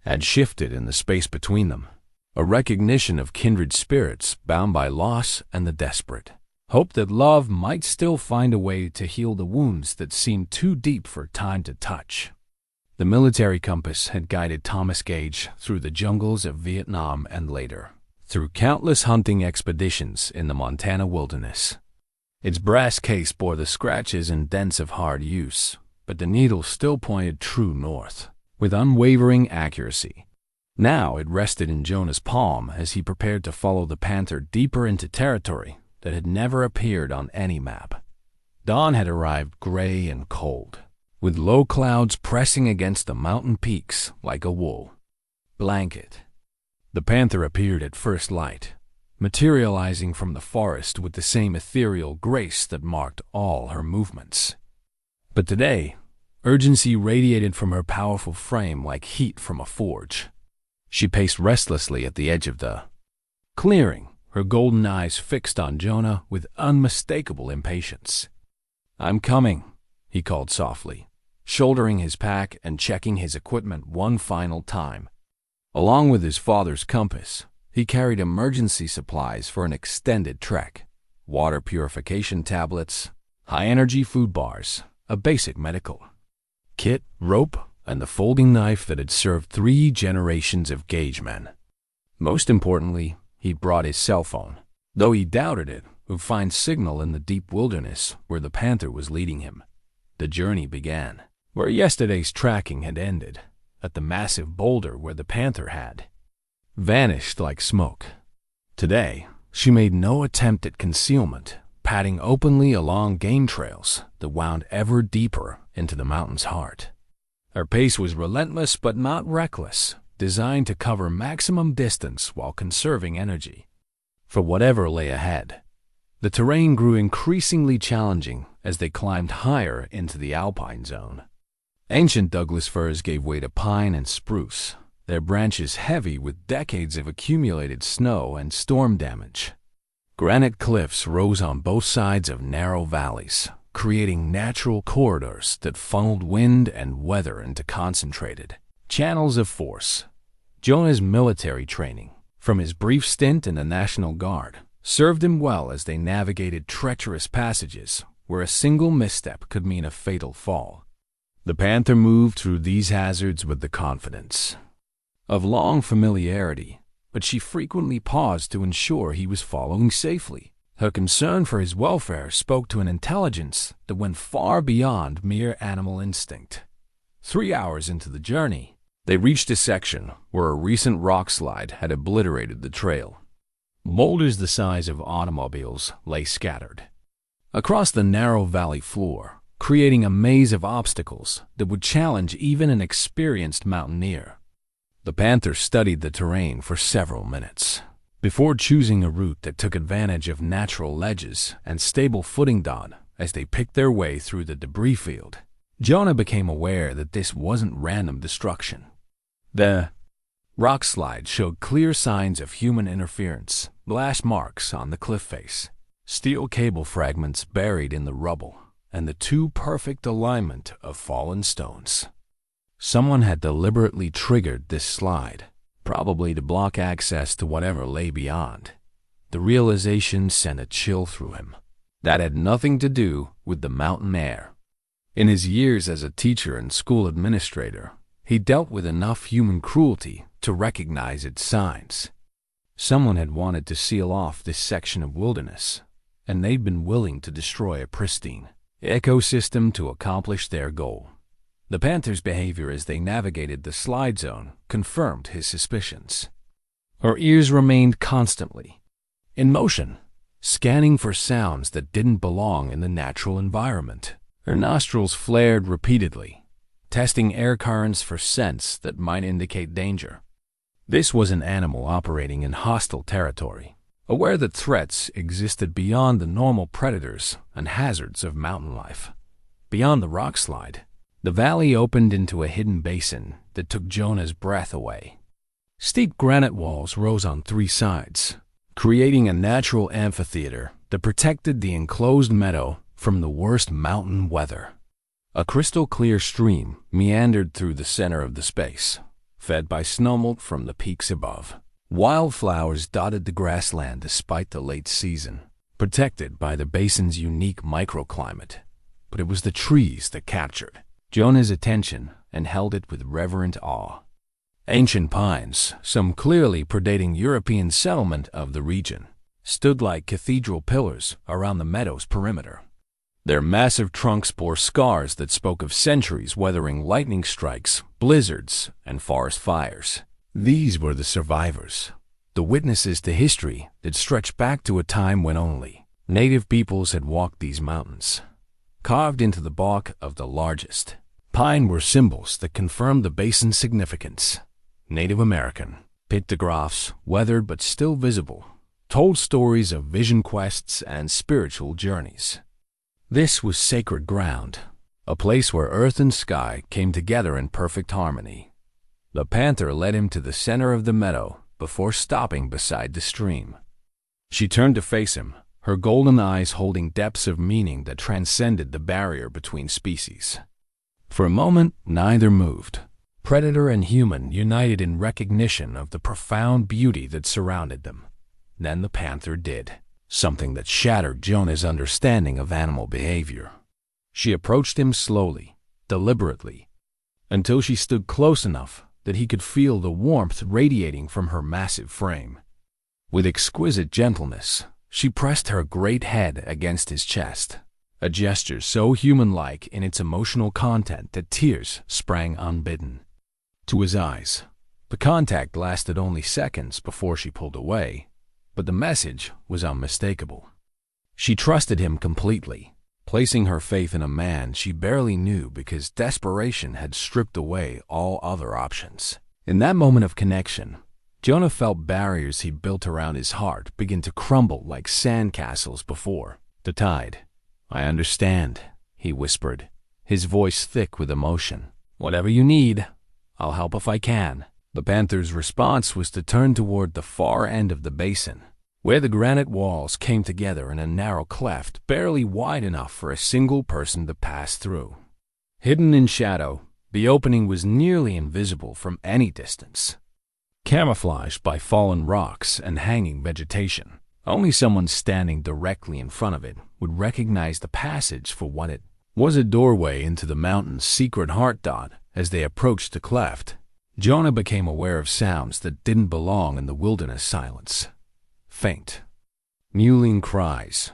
[SPEAKER 1] had shifted in the space between them, a recognition of kindred spirits bound by loss and the desperate. Hope that love might still find a way to heal the wounds that seemed too deep for time to touch. The military compass had guided Thomas Gage through the jungles of Vietnam and later, through countless hunting expeditions in the Montana wilderness. Its brass case bore the scratches and dents of hard use, but the needle still pointed true north, with unwavering accuracy. Now it rested in Jonah's palm as he prepared to follow the Panther deeper into territory that had never appeared on any map. Dawn had arrived gray and cold, with low clouds pressing against the mountain peaks like a wool blanket. The Panther appeared at first light, materializing from the forest with the same ethereal grace that marked all her movements. But today, urgency radiated from her powerful frame like heat from a forge. She paced restlessly at the edge of the clearing, her golden eyes fixed on Jonah with unmistakable impatience. "I'm coming," he called softly, shouldering his pack and checking his equipment one final time. Along with his father's compass, he carried emergency supplies for an extended trek: water purification tablets, high-energy food bars, a basic medical kit, rope, and the folding knife that had served 3 generations of Gage men. Most importantly, he brought his cell phone, though he doubted it would find signal in the deep wilderness where the Panther was leading him. The journey began where yesterday's tracking had ended, at the massive boulder where the Panther had vanished like smoke. Today, she made no attempt at concealment, padding openly along game trails that wound ever deeper into the mountain's heart. Her pace was relentless but not reckless, designed to cover maximum distance while conserving energy for whatever lay ahead. The terrain grew increasingly challenging as they climbed higher into the alpine zone. Ancient Douglas firs gave way to pine and spruce, their branches heavy with decades of accumulated snow and storm damage. Granite cliffs rose on both sides of narrow valleys, creating natural corridors that funneled wind and weather into concentrated channels of force. Jonah's military training, from his brief stint in the National Guard, served him well as they navigated treacherous passages where a single misstep could mean a fatal fall. The Panther moved through these hazards with the confidence of long familiarity, but she frequently paused to ensure he was following safely. Her concern for his welfare spoke to an intelligence that went far beyond mere animal instinct. 3 hours into the journey, they reached a section where a recent rock slide had obliterated the trail. Boulders the size of automobiles lay scattered across the narrow valley floor, creating a maze of obstacles that would challenge even an experienced mountaineer. The Panther studied the terrain for several minutes before choosing a route that took advantage of natural ledges and stable footing. As they picked their way through the debris field, Jonah became aware that this wasn't random destruction. The rock slide showed clear signs of human interference: blast marks on the cliff face, steel cable fragments buried in the rubble, and the too perfect alignment of fallen stones. Someone had deliberately triggered this slide, probably to block access to whatever lay beyond. The realization sent a chill through him. That had nothing to do with the mountain air. In his years as a teacher and school administrator, he dealt with enough human cruelty to recognize its signs. Someone had wanted to seal off this section of wilderness, and they'd been willing to destroy a pristine ecosystem to accomplish their goal. The Panther's behavior as they navigated the slide zone confirmed his suspicions. Her ears remained constantly in motion, scanning for sounds that didn't belong in the natural environment. Her nostrils flared repeatedly, testing air currents for scents that might indicate danger. This was an animal operating in hostile territory, aware that threats existed beyond the normal predators and hazards of mountain life. Beyond the rock slide, the valley opened into a hidden basin that took Jonah's breath away. Steep granite walls rose on 3 sides, creating a natural amphitheater that protected the enclosed meadow from the worst mountain weather. A crystal-clear stream meandered through the center of the space, fed by snowmelt from the peaks above. Wildflowers dotted the grassland despite the late season, protected by the basin's unique microclimate. But it was the trees that captured Jonah's attention and held it with reverent awe. Ancient pines, some clearly predating European settlement of the region, stood like cathedral pillars around the meadow's perimeter. Their massive trunks bore scars that spoke of centuries weathering lightning strikes, blizzards, and forest fires. These were the survivors, the witnesses to history that stretched back to a time when only native peoples had walked these mountains. Carved into the bark of the largest pine were symbols that confirmed the basin's significance. Native American pictographs, weathered but still visible, told stories of vision quests and spiritual journeys. This was sacred ground, a place where earth and sky came together in perfect harmony. The Panther led him to the center of the meadow before stopping beside the stream. She turned to face him, her golden eyes holding depths of meaning that transcended the barrier between species. For a moment, neither moved. Predator and human united in recognition of the profound beauty that surrounded them. Then the Panther did something that shattered Jonah's understanding of animal behavior. She approached him slowly, deliberately, until she stood close enough that he could feel the warmth radiating from her massive frame. With exquisite gentleness, she pressed her great head against his chest, a gesture so human-like in its emotional content that tears sprang unbidden to his eyes. The contact lasted only seconds before she pulled away, but the message was unmistakable. She trusted him completely, placing her faith in a man she barely knew because desperation had stripped away all other options. In that moment of connection, Jonah felt barriers he'd built around his heart begin to crumble like sandcastles before the tide. "I understand," he whispered, his voice thick with emotion. "Whatever you need, I'll help if I can." The Panther's response was to turn toward the far end of the basin, where the granite walls came together in a narrow cleft barely wide enough for a single person to pass through. Hidden in shadow, the opening was nearly invisible from any distance, camouflaged by fallen rocks and hanging vegetation. Only someone standing directly in front of it would recognize the passage for what it was, a doorway into the mountain's secret heart. As they approached the cleft, Jonah became aware of sounds that didn't belong in the wilderness silence. Faint, mewling cries,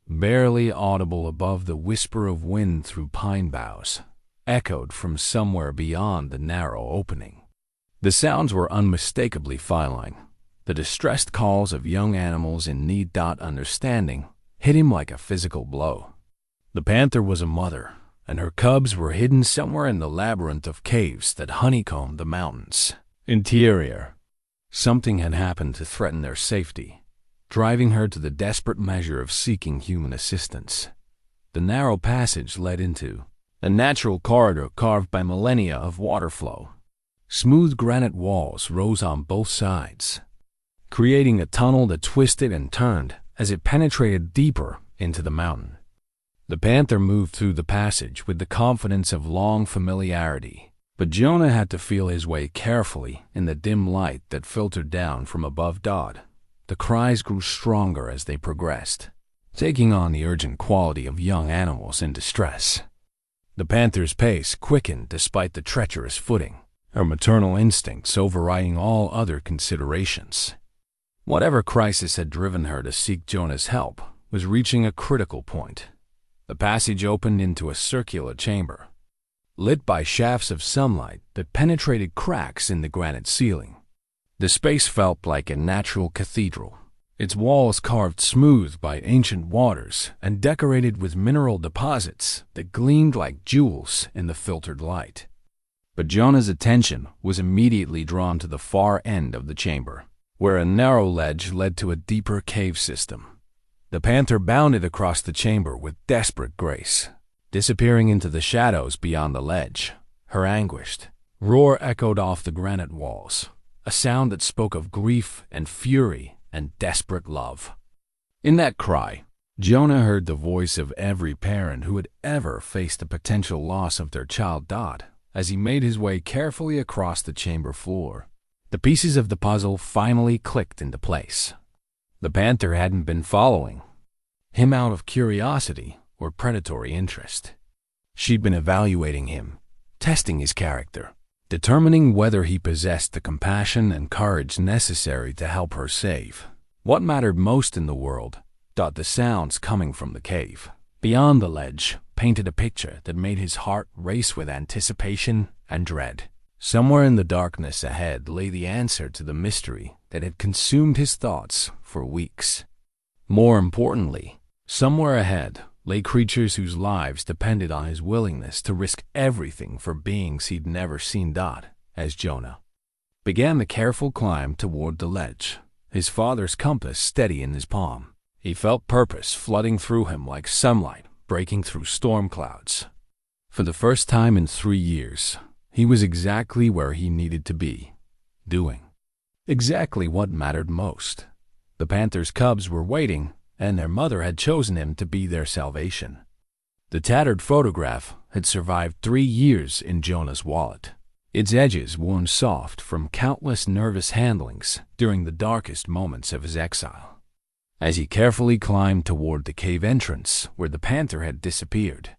[SPEAKER 1] barely audible above the whisper of wind through pine boughs, echoed from somewhere beyond the narrow opening. The sounds were unmistakably feline, the distressed calls of young animals in need. Understanding hit him like a physical blow. The Panther was a mother, and her cubs were hidden somewhere in the labyrinth of caves that honeycombed the mountain's interior. Something had happened to threaten their safety, driving her to the desperate measure of seeking human assistance. The narrow passage led into a natural corridor carved by millennia of water flow. Smooth granite walls rose on both sides, creating a tunnel that twisted and turned as it penetrated deeper into the mountain. The Panther moved through the passage with the confidence of long familiarity, but Jonah had to feel his way carefully in the dim light that filtered down from above. The cries grew stronger as they progressed, taking on the urgent quality of young animals in distress. The Panther's pace quickened despite the treacherous footing, her maternal instincts overriding all other considerations. Whatever crisis had driven her to seek Jonah's help was reaching a critical point. The passage opened into a circular chamber, lit by shafts of sunlight that penetrated cracks in the granite ceiling. The space felt like a natural cathedral, its walls carved smooth by ancient waters and decorated with mineral deposits that gleamed like jewels in the filtered light. But Jonah's attention was immediately drawn to the far end of the chamber, where a narrow ledge led to a deeper cave system. The Panther bounded across the chamber with desperate grace, disappearing into the shadows beyond the ledge. Her anguished roar echoed off the granite walls, a sound that spoke of grief and fury and desperate love. In that cry, Jonah heard the voice of every parent who had ever faced the potential loss of their child. As he made his way carefully across the chamber floor, the pieces of the puzzle finally clicked into place. The Panther hadn't been following him out of curiosity or predatory interest. She'd been evaluating him, testing his character, determining whether he possessed the compassion and courage necessary to help her save. What mattered most in the world, the sounds coming from the cave beyond the ledge painted a picture that made his heart race with anticipation and dread. Somewhere in the darkness ahead lay the answer to the mystery that had consumed his thoughts for weeks. More importantly, somewhere ahead lay creatures whose lives depended on his willingness to risk everything for beings he'd never seen. As Jonah began the careful climb toward the ledge, his father's compass steady in his palm, he felt purpose flooding through him like sunlight breaking through storm clouds. For the first time in 3 years, he was exactly where he needed to be, doing exactly what mattered most. The Panther's cubs were waiting, and their mother had chosen him to be their salvation. The tattered photograph had survived 3 years in Jonah's wallet, its edges worn soft from countless nervous handlings during the darkest moments of his exile. As he carefully climbed toward the cave entrance where the Panther had disappeared,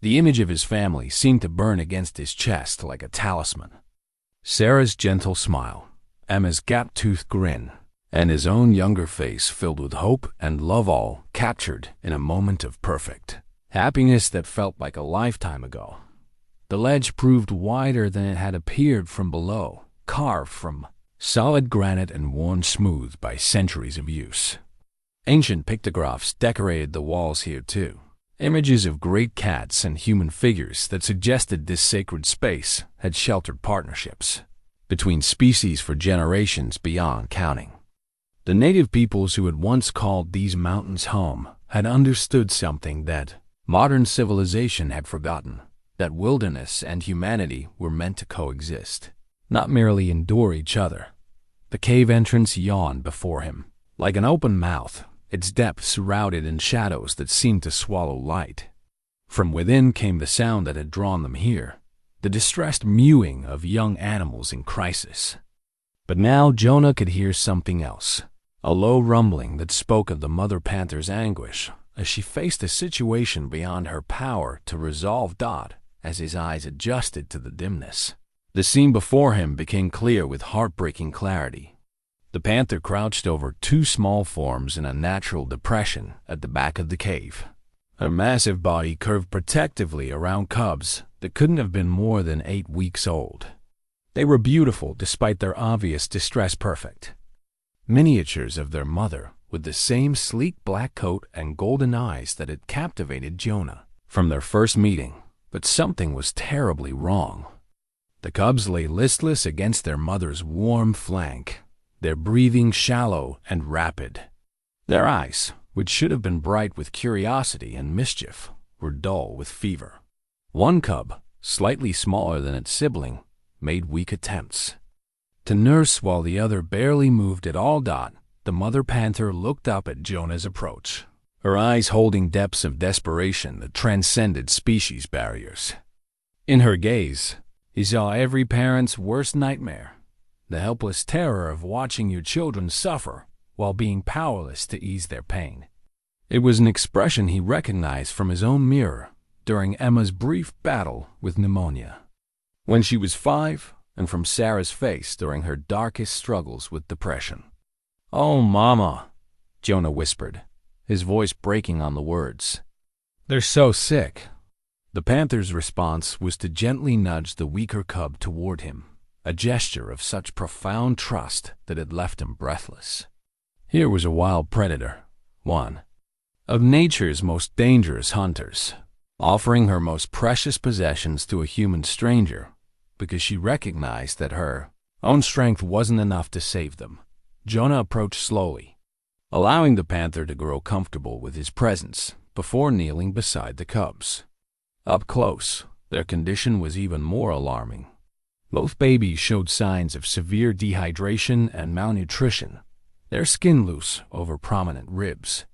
[SPEAKER 1] the image of his family seemed to burn against his chest like a talisman. Sarah's gentle smile, Emma's gap-toothed grin, and his own younger face filled with hope and love, all captured in a moment of perfect happiness that felt like a lifetime ago. The ledge proved wider than it had appeared from below, carved from solid granite and worn smooth by centuries of use. Ancient pictographs decorated the walls here too, images of great cats and human figures that suggested this sacred space had sheltered partnerships between species for generations beyond counting. The native peoples who had once called these mountains home had understood something that modern civilization had forgotten, that wilderness and humanity were meant to coexist, not merely endure each other. The cave entrance yawned before him, like an open mouth, its depths shrouded in shadows that seemed to swallow light. From within came the sound that had drawn them here, the distressed mewing of young animals in crisis. But now Jonah could hear something else, a low rumbling that spoke of the mother panther's anguish as she faced a situation beyond her power to resolve. As his eyes adjusted to the dimness, the scene before him became clear with heartbreaking clarity. The panther crouched over 2 small forms in a natural depression at the back of the cave. Her massive body curved protectively around cubs that couldn't have been more than 8 weeks old. They were beautiful despite their obvious distress, perfect miniatures of their mother, with the same sleek black coat and golden eyes that had captivated Jonah from their first meeting. But something was terribly wrong. The cubs lay listless against their mother's warm flank, their breathing shallow and rapid. Their eyes, which should have been bright with curiosity and mischief, were dull with fever. One cub, slightly smaller than its sibling, made weak attempts to nurse while the other barely moved at all. The mother panther looked up at Jonah's approach, her eyes holding depths of desperation that transcended species barriers. In her gaze, he saw every parent's worst nightmare, the helpless terror of watching your children suffer while being powerless to ease their pain. It was an expression he recognized from his own mirror during Emma's brief battle with pneumonia when she was 5, and from Sarah's face during her darkest struggles with depression. "Oh, Mama," Jonah whispered, his voice breaking on the words. "They're so sick." The panther's response was to gently nudge the weaker cub toward him, a gesture of such profound trust that it left him breathless. Here was a wild predator, one of nature's most dangerous hunters, offering her most precious possessions to a human stranger because she recognized that her own strength wasn't enough to save them. Jonah approached slowly, allowing the panther to grow comfortable with his presence before kneeling beside the cubs. Up close, their condition was even more alarming. Both babies showed signs of severe dehydration and malnutrition, their skin loose over prominent ribs.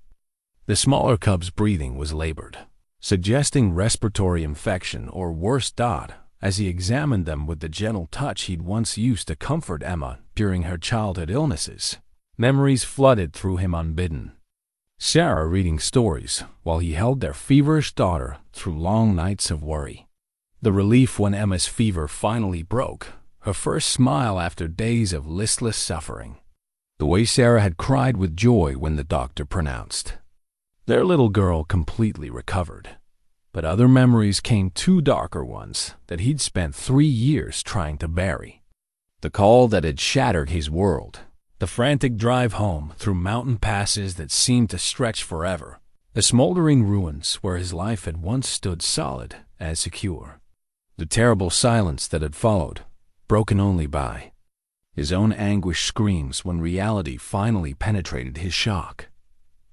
[SPEAKER 1] The smaller cub's breathing was labored, suggesting respiratory infection or worse. As he examined them with the gentle touch he'd once used to comfort Emma during her childhood illnesses, memories flooded through him unbidden. Sarah reading stories while he held their feverish daughter through long nights of worry. The relief when Emma's fever finally broke, her first smile after days of listless suffering. The way Sarah had cried with joy when the doctor pronounced their little girl completely recovered. But other memories came, two darker ones that he'd spent 3 years trying to bury. The call that had shattered his world, the frantic drive home through mountain passes that seemed to stretch forever, the smoldering ruins where his life had once stood solid and secure. The terrible silence that had followed, broken only by his own anguished screams when reality finally penetrated his shock.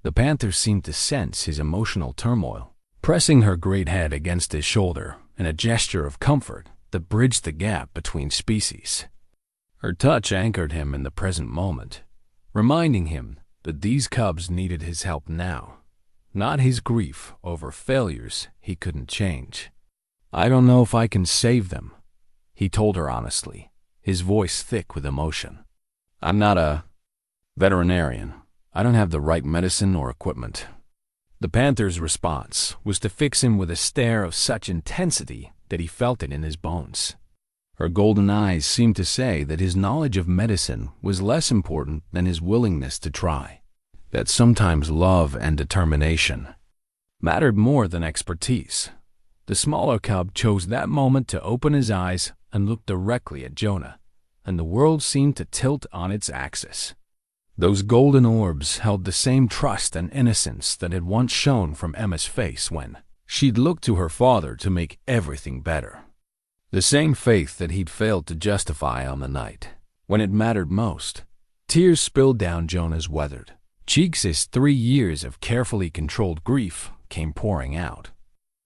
[SPEAKER 1] The Panther seemed to sense his emotional turmoil, pressing her great head against his shoulder in a gesture of comfort that bridged the gap between species. Her touch anchored him in the present moment, reminding him that these cubs needed his help now, not his grief over failures he couldn't change. "I don't know if I can save them," he told her honestly, his voice thick with emotion. "I'm not a veterinarian. I don't have the right medicine or equipment." The Panther's response was to fix him with a stare of such intensity that he felt it in his bones. Her golden eyes seemed to say that his knowledge of medicine was less important than his willingness to try, that sometimes love and determination mattered more than expertise. The smaller cub chose that moment to open his eyes and look directly at Jonah, and the world seemed to tilt on its axis. Those golden orbs held the same trust and innocence that had once shone from Emma's face when she'd looked to her father to make everything better. The same faith that he'd failed to justify on the night when it mattered most. Tears spilled down Jonah's weathered cheeks as 3 years of carefully controlled grief came pouring out.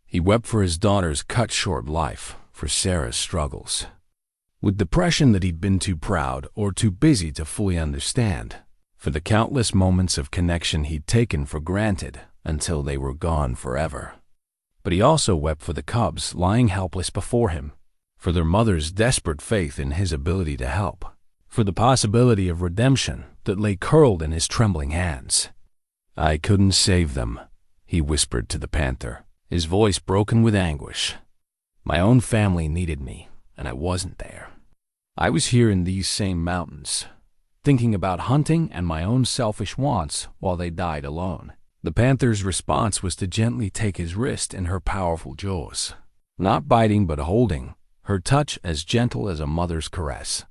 [SPEAKER 1] He wept for his daughter's cut-short life, for Sarah's struggles, with depression that he'd been too proud or too busy to fully understand, for the countless moments of connection he'd taken for granted until they were gone forever. But he also wept for the cubs lying helpless before him, for their mother's desperate faith in his ability to help, for the possibility of redemption that lay curled in his trembling hands. "I couldn't save them," he whispered to the Panther, his voice broken with anguish. "My own family needed me, and I wasn't there. I was here in these same mountains, thinking about hunting and my own selfish wants while they died alone." The Panther's response was to gently take his wrist in her powerful jaws, not biting but holding, her touch as gentle as a mother's caress.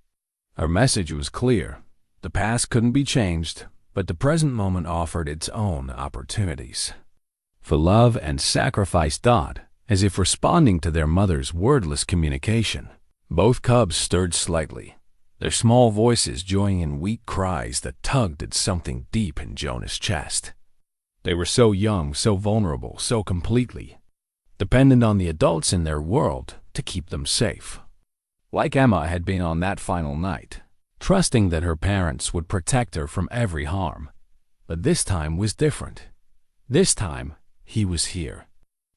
[SPEAKER 1] Her message was clear. The past couldn't be changed, but the present moment offered its own opportunities for love and sacrifice. As if responding to their mother's wordless communication, both cubs stirred slightly, their small voices joining in weak cries that tugged at something deep in Jonah's chest. They were so young, so vulnerable, so completely dependent on the adults in their world to keep them safe. Like Emma had been on that final night, trusting that her parents would protect her from every harm. But this time was different. This time, he was here.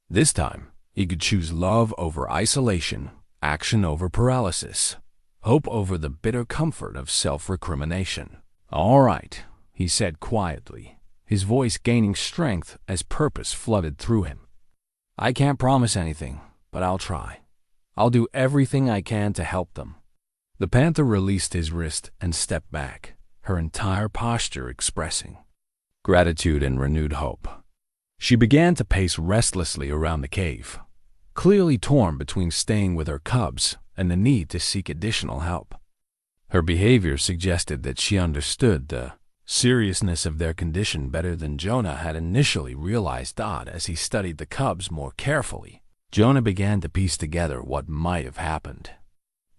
[SPEAKER 1] This time, he could choose love over isolation, action over paralysis, hope over the bitter comfort of self-recrimination. "All right," he said quietly, his voice gaining strength as purpose flooded through him. "I can't promise anything, but I'll try. I'll do everything I can to help them." The Panther released his wrist and stepped back, her entire posture expressing gratitude and renewed hope. She began to pace restlessly around the cave, clearly torn between staying with her cubs and the need to seek additional help. Her behavior suggested that she understood the seriousness of their condition better than Jonah had initially realized. As he studied the cubs more carefully, Jonah began to piece together what might have happened.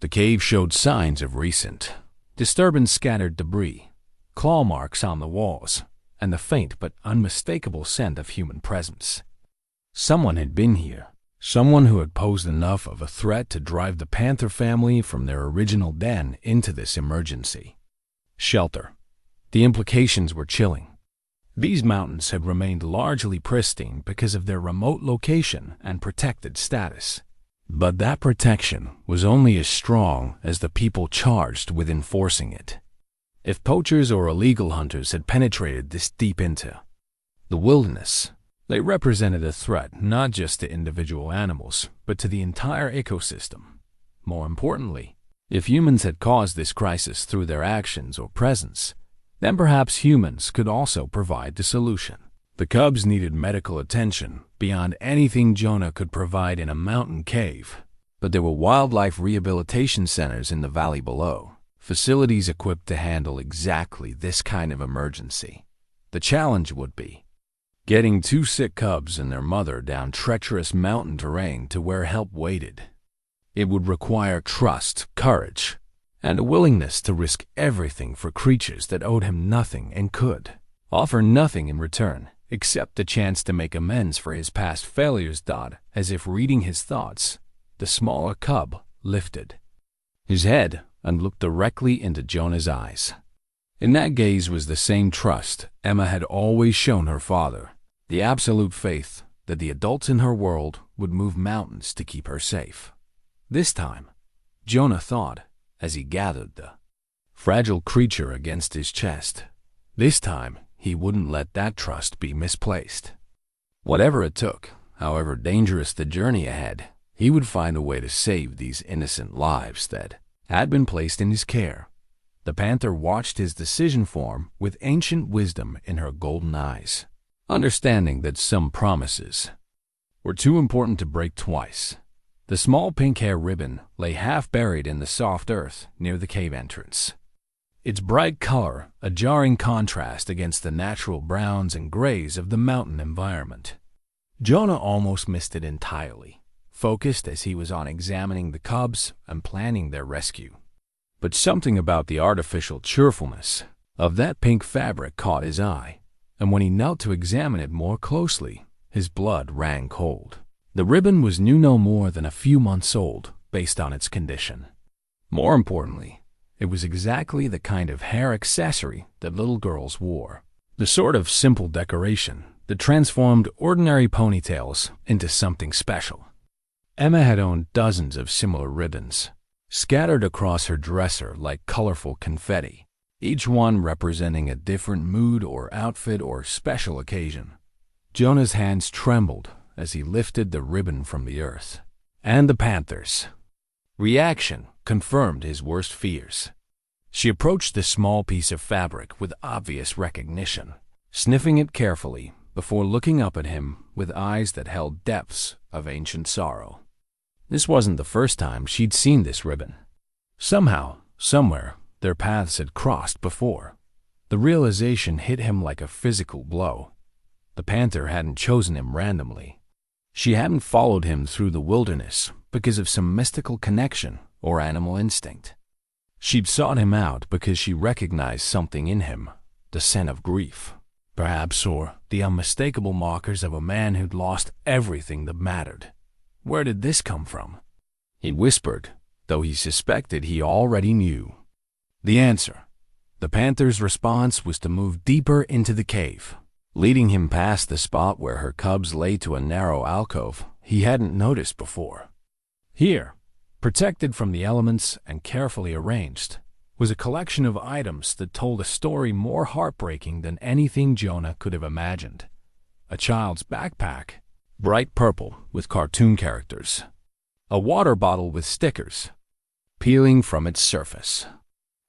[SPEAKER 1] The cave showed signs of recent disturbance, scattered debris, claw marks on the walls, and the faint but unmistakable scent of human presence. Someone had been here, someone who had posed enough of a threat to drive the Panther family from their original den into this emergency shelter. The implications were chilling. These mountains had remained largely pristine because of their remote location and protected status. But that protection was only as strong as the people charged with enforcing it. If poachers or illegal hunters had penetrated this deep into the wilderness, They represented a threat not just to individual animals, but to the entire ecosystem. More importantly, if humans had caused this crisis through their actions or presence, then perhaps humans could also provide the solution. The cubs needed medical attention beyond anything Jonah could provide in a mountain cave. But there were wildlife rehabilitation centers in the valley below, facilities equipped to handle exactly this kind of emergency. The challenge would be getting 2 sick cubs and their mother down treacherous mountain terrain to where help waited. It would require trust, courage, and a willingness to risk everything for creatures that owed him nothing and could offer nothing in return except the chance to make amends for his past failures. As if reading his thoughts, the smaller cub lifted his head and looked directly into Jonah's eyes. In that gaze was the same trust Emma had always shown her father, the absolute faith that the adults in her world would move mountains to keep her safe. This time, Jonah thought, as he gathered the fragile creature against his chest, this time he wouldn't let that trust be misplaced. Whatever it took, however dangerous the journey ahead, he would find a way to save these innocent lives that had been placed in his care. The panther watched his decision form with ancient wisdom in her golden eyes, understanding that some promises were too important to break twice. The small pink hair ribbon lay half buried in the soft earth near the cave entrance. Its bright color a jarring contrast against the natural browns and grays of the mountain environment. Jonah almost missed it entirely, focused as he was on examining the cubs and planning their rescue. But something about the artificial cheerfulness of that pink fabric caught his eye, and when he knelt to examine it more closely, his blood ran cold. The ribbon was new no more than a few months old, based on its condition. More importantly, it was exactly the kind of hair accessory that little girls wore, the sort of simple decoration that transformed ordinary ponytails into something special. Emma had owned dozens of similar ribbons, scattered across her dresser like colorful confetti, each one representing a different mood or outfit or special occasion. Jonah's hands trembled as he lifted the ribbon from the earth, and the panther's reaction confirmed his worst fears. She approached the small piece of fabric with obvious recognition, sniffing it carefully before looking up at him with eyes that held depths of ancient sorrow. This wasn't the first time she'd seen this ribbon. Somehow, somewhere, their paths had crossed before. The realization hit him like a physical blow. The panther hadn't chosen him randomly. She hadn't followed him through the wilderness because of some mystical connection or animal instinct. She'd sought him out because she recognized something in him, the scent of grief, perhaps, or the unmistakable markers of a man who'd lost everything that mattered. Where did this come from? He whispered, though he suspected he already knew. The answer. The panther's response was to move deeper into the cave, leading him past the spot where her cubs lay to a narrow alcove he hadn't noticed before. Here, protected from the elements and carefully arranged, was a collection of items that told a story more heartbreaking than anything Jonah could have imagined. A child's backpack, bright purple with cartoon characters. A water bottle with stickers peeling from its surface.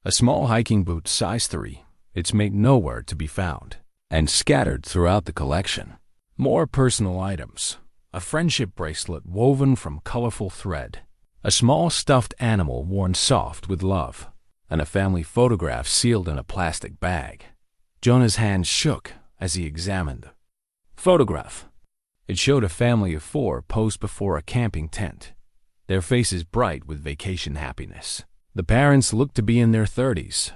[SPEAKER 1] A small hiking boot size 3, its mate nowhere to be found, and scattered throughout the collection. More personal items. A friendship bracelet woven from colorful thread. A small stuffed animal worn soft with love, and a family photograph sealed in a plastic bag. Jonah's hands shook as he examined the photograph. It showed a family of 4 posed before a camping tent, their faces bright with vacation happiness. The parents looked to be in their 30s,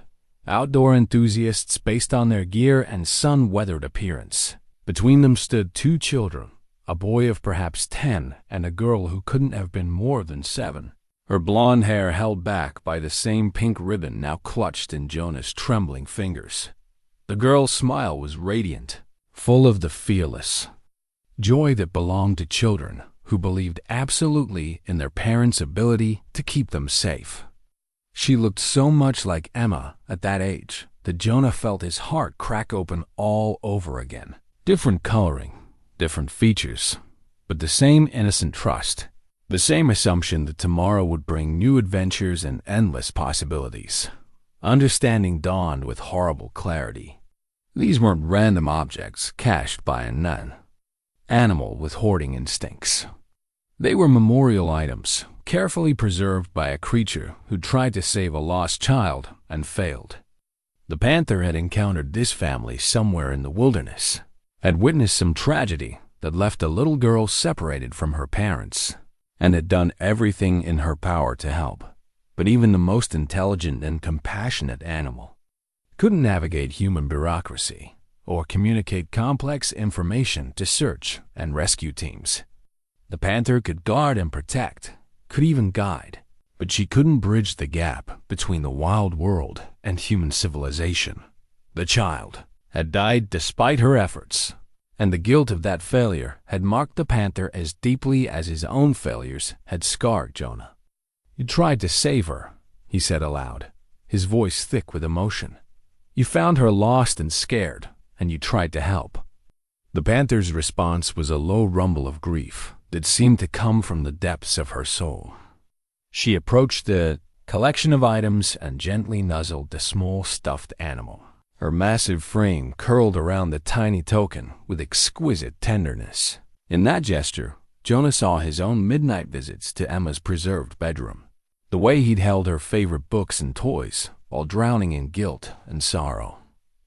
[SPEAKER 1] outdoor enthusiasts based on their gear and sun-weathered appearance. Between them stood 2 children, a boy of perhaps 10 and a girl who couldn't have been more than 7. Her blonde hair held back by the same pink ribbon now clutched in Jonah's trembling fingers. The girl's smile was radiant, full of the fearless joy that belonged to children who believed absolutely in their parents' ability to keep them safe. She looked so much like Emma at that age that Jonah felt his heart crack open all over again. Different coloring, Different features, but the same innocent trust. The same assumption that tomorrow would bring new adventures and endless possibilities. Understanding dawned with horrible clarity. These weren't random objects cached by a nun, animal with hoarding instincts. They were memorial items, carefully preserved by a creature who tried to save a lost child and failed. The Panther had encountered this family somewhere in the wilderness, had witnessed some tragedy that left a little girl separated from her parents, and had done everything in her power to help. But even the most intelligent and compassionate animal couldn't navigate human bureaucracy or communicate complex information to search and rescue teams. The Panther could guard and protect, could even guide, but she couldn't bridge the gap between the wild world and human civilization. The child had died despite her efforts, and the guilt of that failure had marked the Panther as deeply as his own failures had scarred Jonah. "You tried to save her," he said aloud, his voice thick with emotion. "You found her lost and scared, and you tried to help." The Panther's response was a low rumble of grief that seemed to come from the depths of her soul. She approached the collection of items and gently nuzzled the small stuffed animal. Her massive frame curled around the tiny token with exquisite tenderness. In that gesture, Jonah saw his own midnight visits to Emma's preserved bedroom. The way he'd held her favorite books and toys while drowning in guilt and sorrow.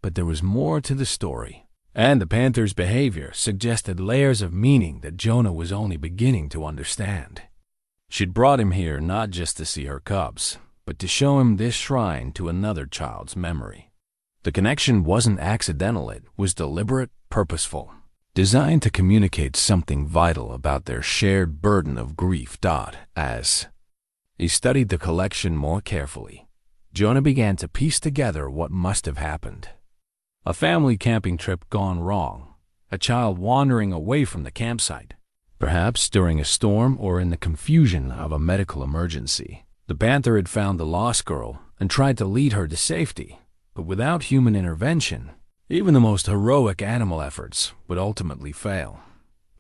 [SPEAKER 1] But there was more to the story, and the Panther's behavior suggested layers of meaning that Jonah was only beginning to understand. She'd brought him here not just to see her cubs, but to show him this shrine to another child's memory. The connection wasn't accidental, it was deliberate, purposeful, designed to communicate something vital about their shared burden of grief. As he studied the collection more carefully, Jonah began to piece together what must have happened. A family camping trip gone wrong, a child wandering away from the campsite, perhaps during a storm or in the confusion of a medical emergency. The Panther had found the lost girl and tried to lead her to safety, but without human intervention, even the most heroic animal efforts would ultimately fail.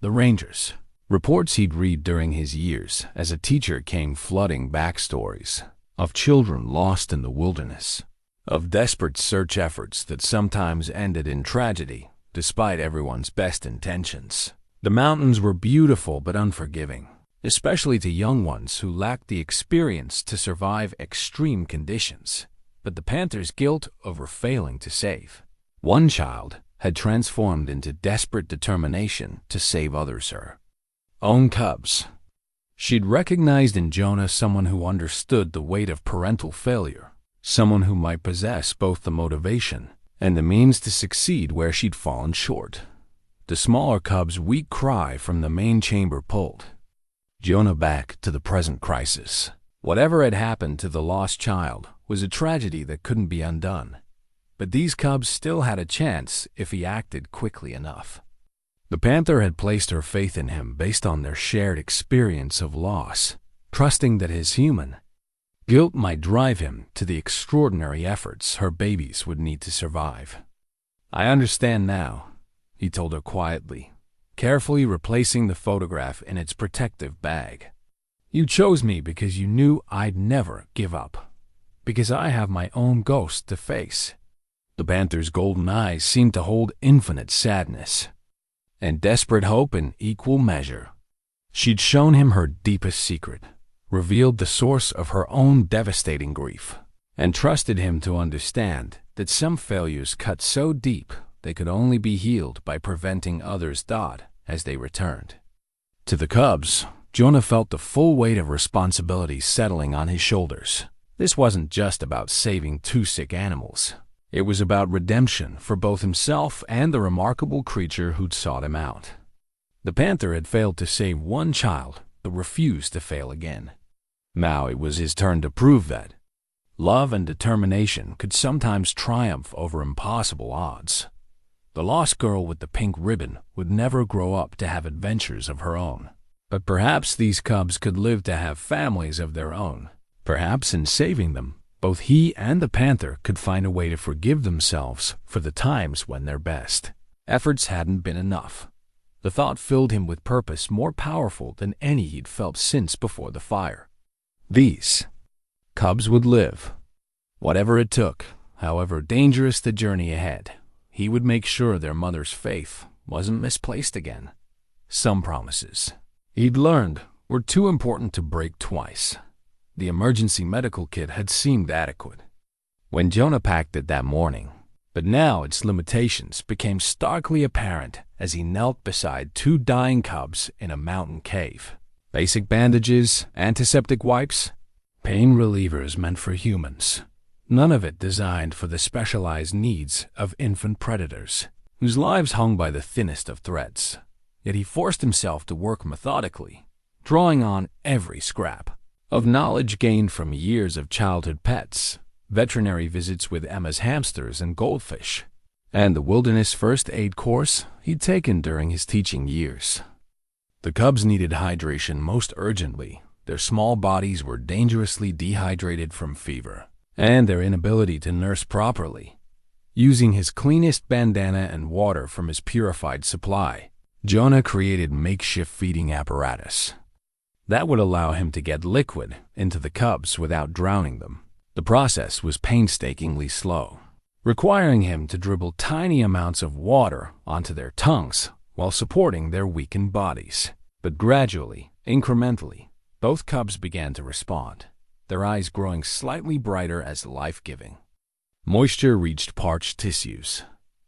[SPEAKER 1] The Rangers, reports he'd read during his years as a teacher, came flooding backstories of children lost in the wilderness, of desperate search efforts that sometimes ended in tragedy despite everyone's best intentions. The mountains were beautiful but unforgiving, especially to young ones who lacked the experience to survive extreme conditions. But the Panther's guilt over failing to save one child had transformed into desperate determination to save others, her own cubs. She'd recognized in Jonah someone who understood the weight of parental failure, someone who might possess both the motivation and the means to succeed where she'd fallen short. The smaller cub's weak cry from the main chamber pulled Jonah back to the present crisis. Whatever had happened to the lost child was a tragedy that couldn't be undone, but these cubs still had a chance if he acted quickly enough. The Panther had placed her faith in him based on their shared experience of loss, trusting that his human guilt might drive him to the extraordinary efforts her babies would need to survive. "I understand now," he told her quietly, carefully replacing the photograph in its protective bag. "You chose me because you knew I'd never give up, because I have my own ghost to face." The Panther's golden eyes seemed to hold infinite sadness and desperate hope in equal measure. She'd shown him her deepest secret, revealed the source of her own devastating grief, and trusted him to understand that some failures cut so deep they could only be healed by preventing others as they returned. To the cubs, Jonah felt the full weight of responsibility settling on his shoulders. This wasn't just about saving two sick animals. It was about redemption for both himself and the remarkable creature who'd sought him out. The Panther had failed to save one child, but refused to fail again. Now it was his turn to prove that love and determination could sometimes triumph over impossible odds. The lost girl with the pink ribbon would never grow up to have adventures of her own. But perhaps these cubs could live to have families of their own. Perhaps in saving them, both he and the Panther could find a way to forgive themselves for the times when their best efforts hadn't been enough. The thought filled him with purpose more powerful than any he'd felt since before the fire. These cubs would live. Whatever it took, however dangerous the journey ahead, he would make sure their mother's faith wasn't misplaced again. Some promises, he'd learned, were too important to break twice. The emergency medical kit had seemed adequate when Jonah packed it that morning, but now its limitations became starkly apparent as he knelt beside two dying cubs in a mountain cave. Basic bandages, antiseptic wipes, pain relievers meant for humans. None of it designed for the specialized needs of infant predators, whose lives hung by the thinnest of threads. Yet he forced himself to work methodically, drawing on every scrap of knowledge gained from years of childhood pets, veterinary visits with Emma's hamsters and goldfish, and the wilderness first aid course he'd taken during his teaching years. The cubs needed hydration most urgently. Their small bodies were dangerously dehydrated from fever, and their inability to nurse properly. Using his cleanest bandana and water from his purified supply, Jonah created makeshift feeding apparatus that would allow him to get liquid into the cubs without drowning them. The process was painstakingly slow, requiring him to dribble tiny amounts of water onto their tongues while supporting their weakened bodies. But gradually, incrementally, both cubs began to respond, their eyes growing slightly brighter as life-giving. Moisture reached parched tissues.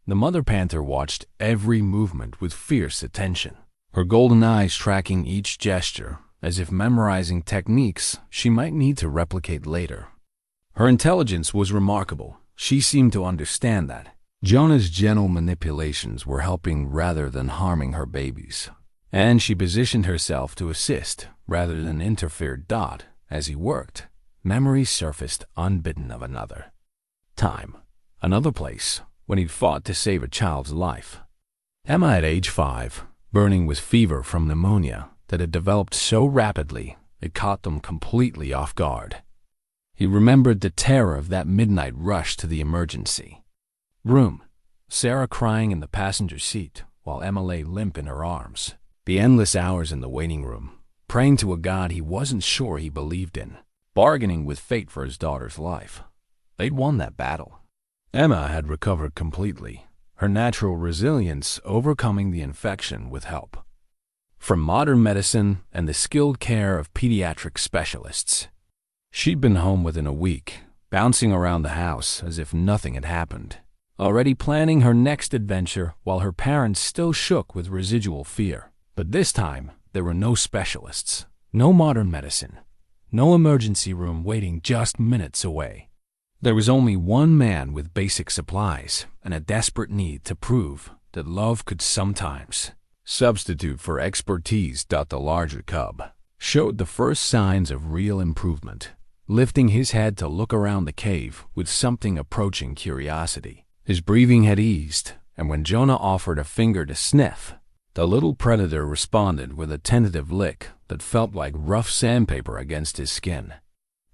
[SPEAKER 1] The mother panther watched every movement with fierce attention, her golden eyes tracking each gesture as if memorizing techniques she might need to replicate later. Her intelligence was remarkable. She seemed to understand that Jonah's gentle manipulations were helping rather than harming her babies, and she positioned herself to assist rather than interfere. As he worked, memories surfaced unbidden of another time, another place, when he'd fought to save a child's life. Emma at age 5, burning with fever from pneumonia that had developed so rapidly it caught them completely off guard. He remembered the terror of that midnight rush to the emergency room, Sarah crying in the passenger seat while Emma lay limp in her arms. The endless hours in the waiting room, praying to a God he wasn't sure he believed in, bargaining with fate for his daughter's life. They'd won that battle. Emma had recovered completely, her natural resilience overcoming the infection with help from modern medicine and the skilled care of pediatric specialists. She'd been home within a week, bouncing around the house as if nothing had happened, already planning her next adventure while her parents still shook with residual fear. But this time, there were no specialists, no modern medicine, no emergency room waiting just minutes away. There was only one man with basic supplies and a desperate need to prove that love could sometimes substitute for expertise. The larger cub showed the first signs of real improvement, lifting his head to look around the cave with something approaching curiosity. His breathing had eased, and when Jonah offered a finger to sniff, the little predator responded with a tentative lick that felt like rough sandpaper against his skin.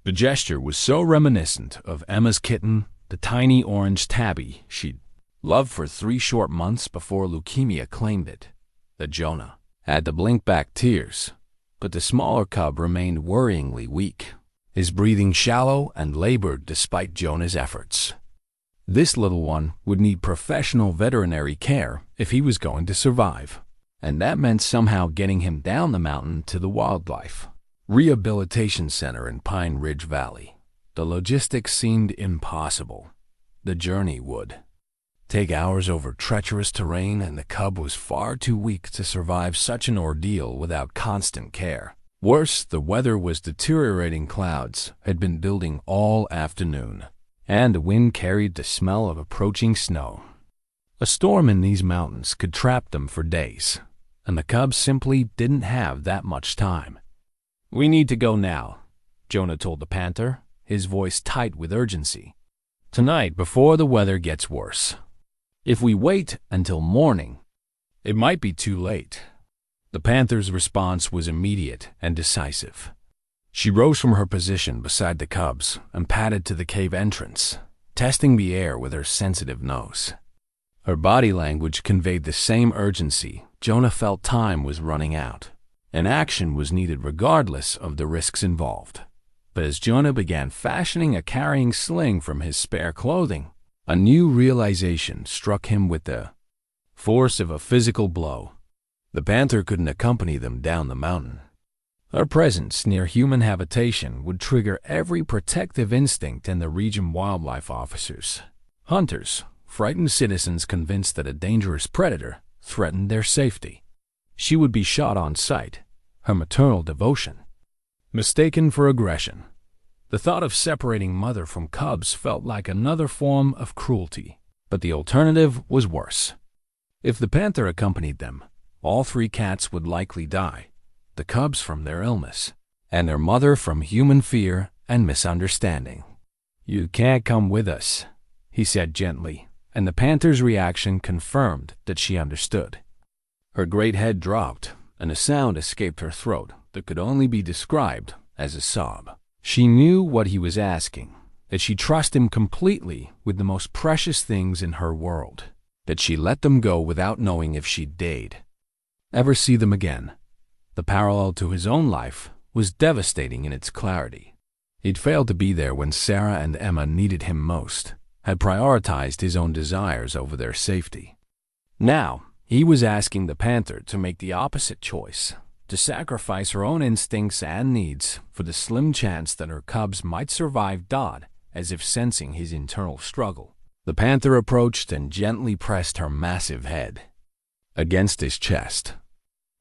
[SPEAKER 1] The gesture was so reminiscent of Emma's kitten, the tiny orange tabby she'd loved for 3 short months before leukemia claimed it, that Jonah had to blink back tears. But the smaller cub remained worryingly weak, his breathing shallow and labored despite Jonah's efforts. This little one would need professional veterinary care if he was going to survive, and that meant somehow getting him down the mountain to the wildlife rehabilitation center in Pine Ridge Valley. The logistics seemed impossible. The journey would take hours over treacherous terrain, and the cub was far too weak to survive such an ordeal without constant care. Worse, the weather was deteriorating. Clouds had been building all afternoon, and the wind carried the smell of approaching snow. A storm in these mountains could trap them for days, and the cub simply didn't have that much time. "We need to go now," Jonah told the panther, his voice tight with urgency. "Tonight, before the weather gets worse. If we wait until morning, it might be too late." The panther's response was immediate and decisive. She rose from her position beside the cubs and padded to the cave entrance, testing the air with her sensitive nose. Her body language conveyed the same urgency Jonah felt time was running out, and action was needed regardless of the risks involved. But as Jonah began fashioning a carrying sling from his spare clothing, a new realization struck him with the force of a physical blow. The panther couldn't accompany them down the mountain. Her presence near human habitation would trigger every protective instinct in the region wildlife officers. Hunters, frightened citizens convinced that a dangerous predator threatened their safety. She would be shot on sight, her maternal devotion mistaken for aggression. The thought of separating mother from cubs felt like another form of cruelty, but the alternative was worse. If the panther accompanied them, all three cats would likely die, the cubs from their illness, and their mother from human fear and misunderstanding. "You can't come with us," he said gently, and the panther's reaction confirmed that she understood. Her great head dropped, and a sound escaped her throat that could only be described as a sob. She knew what he was asking, that she trust him completely with the most precious things in her world, that she let them go without knowing if she'd dare ever see them again. The parallel to his own life was devastating in its clarity. He'd failed to be there when Sarah and Emma needed him most, had prioritized his own desires over their safety. Now, he was asking the panther to make the opposite choice, to sacrifice her own instincts and needs for the slim chance that her cubs might survive Dodd, as if sensing his internal struggle. The panther approached and gently pressed her massive head against his chest.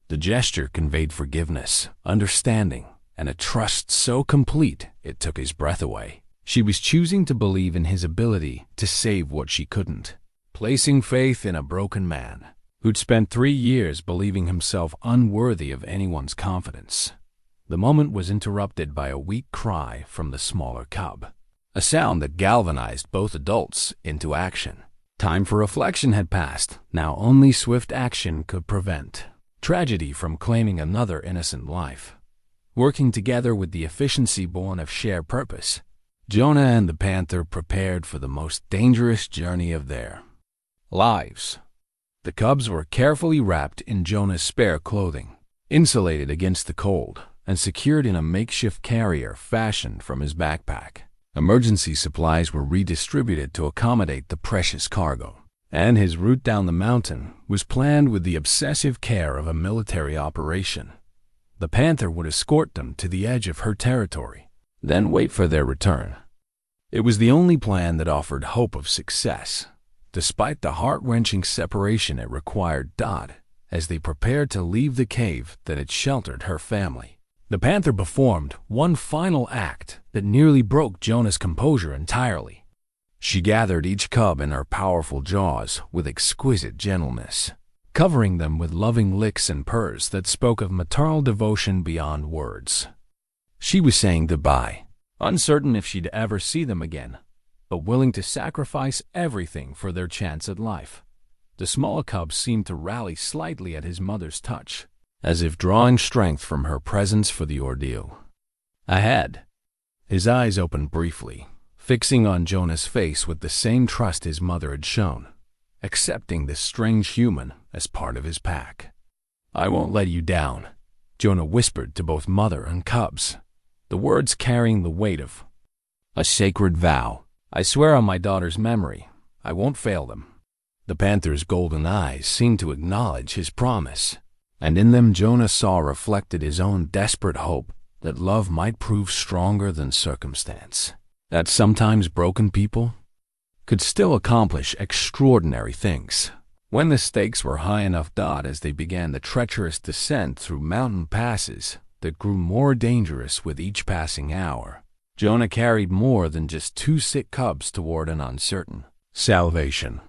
[SPEAKER 1] The gesture conveyed forgiveness, understanding, and a trust so complete it took his breath away. She was choosing to believe in his ability to save what she couldn't, placing faith in a broken man who'd spent 3 years believing himself unworthy of anyone's confidence. The moment was interrupted by a weak cry from the smaller cub, a sound that galvanized both adults into action. Time for reflection had passed. Now only swift action could prevent tragedy from claiming another innocent life. Working together with the efficiency born of shared purpose, Jonah and the panther prepared for the most dangerous journey of their lives. The cubs were carefully wrapped in Jonah's spare clothing, insulated against the cold, and secured in a makeshift carrier fashioned from his backpack. Emergency supplies were redistributed to accommodate the precious cargo, and his route down the mountain was planned with the obsessive care of a military operation. The panther would escort them to the edge of her territory, then wait for their return. It was the only plan that offered hope of success, despite the heart-wrenching separation it required Dodd as they prepared to leave the cave that had sheltered her family. The panther performed one final act that nearly broke Jonah's composure entirely. She gathered each cub in her powerful jaws with exquisite gentleness, covering them with loving licks and purrs that spoke of maternal devotion beyond words. She was saying goodbye, uncertain if she'd ever see them again, but willing to sacrifice everything for their chance at life. The small cub seemed to rally slightly at his mother's touch, as if drawing strength from her presence for the ordeal. Ahead, his eyes opened briefly, fixing on Jonah's face with the same trust his mother had shown, accepting this strange human as part of his pack. "I won't let you down," Jonah whispered to both mother and cubs, the words carrying the weight of a sacred vow. "I swear on my daughter's memory, I won't fail them." The panther's golden eyes seemed to acknowledge his promise, and in them Jonah saw reflected his own desperate hope that love might prove stronger than circumstance, that sometimes broken people could still accomplish extraordinary things. When the stakes were high enough, Dodd, as they began the treacherous descent through mountain passes that grew more dangerous with each passing hour, Jonah carried more than just 2 sick cubs toward an uncertain salvation.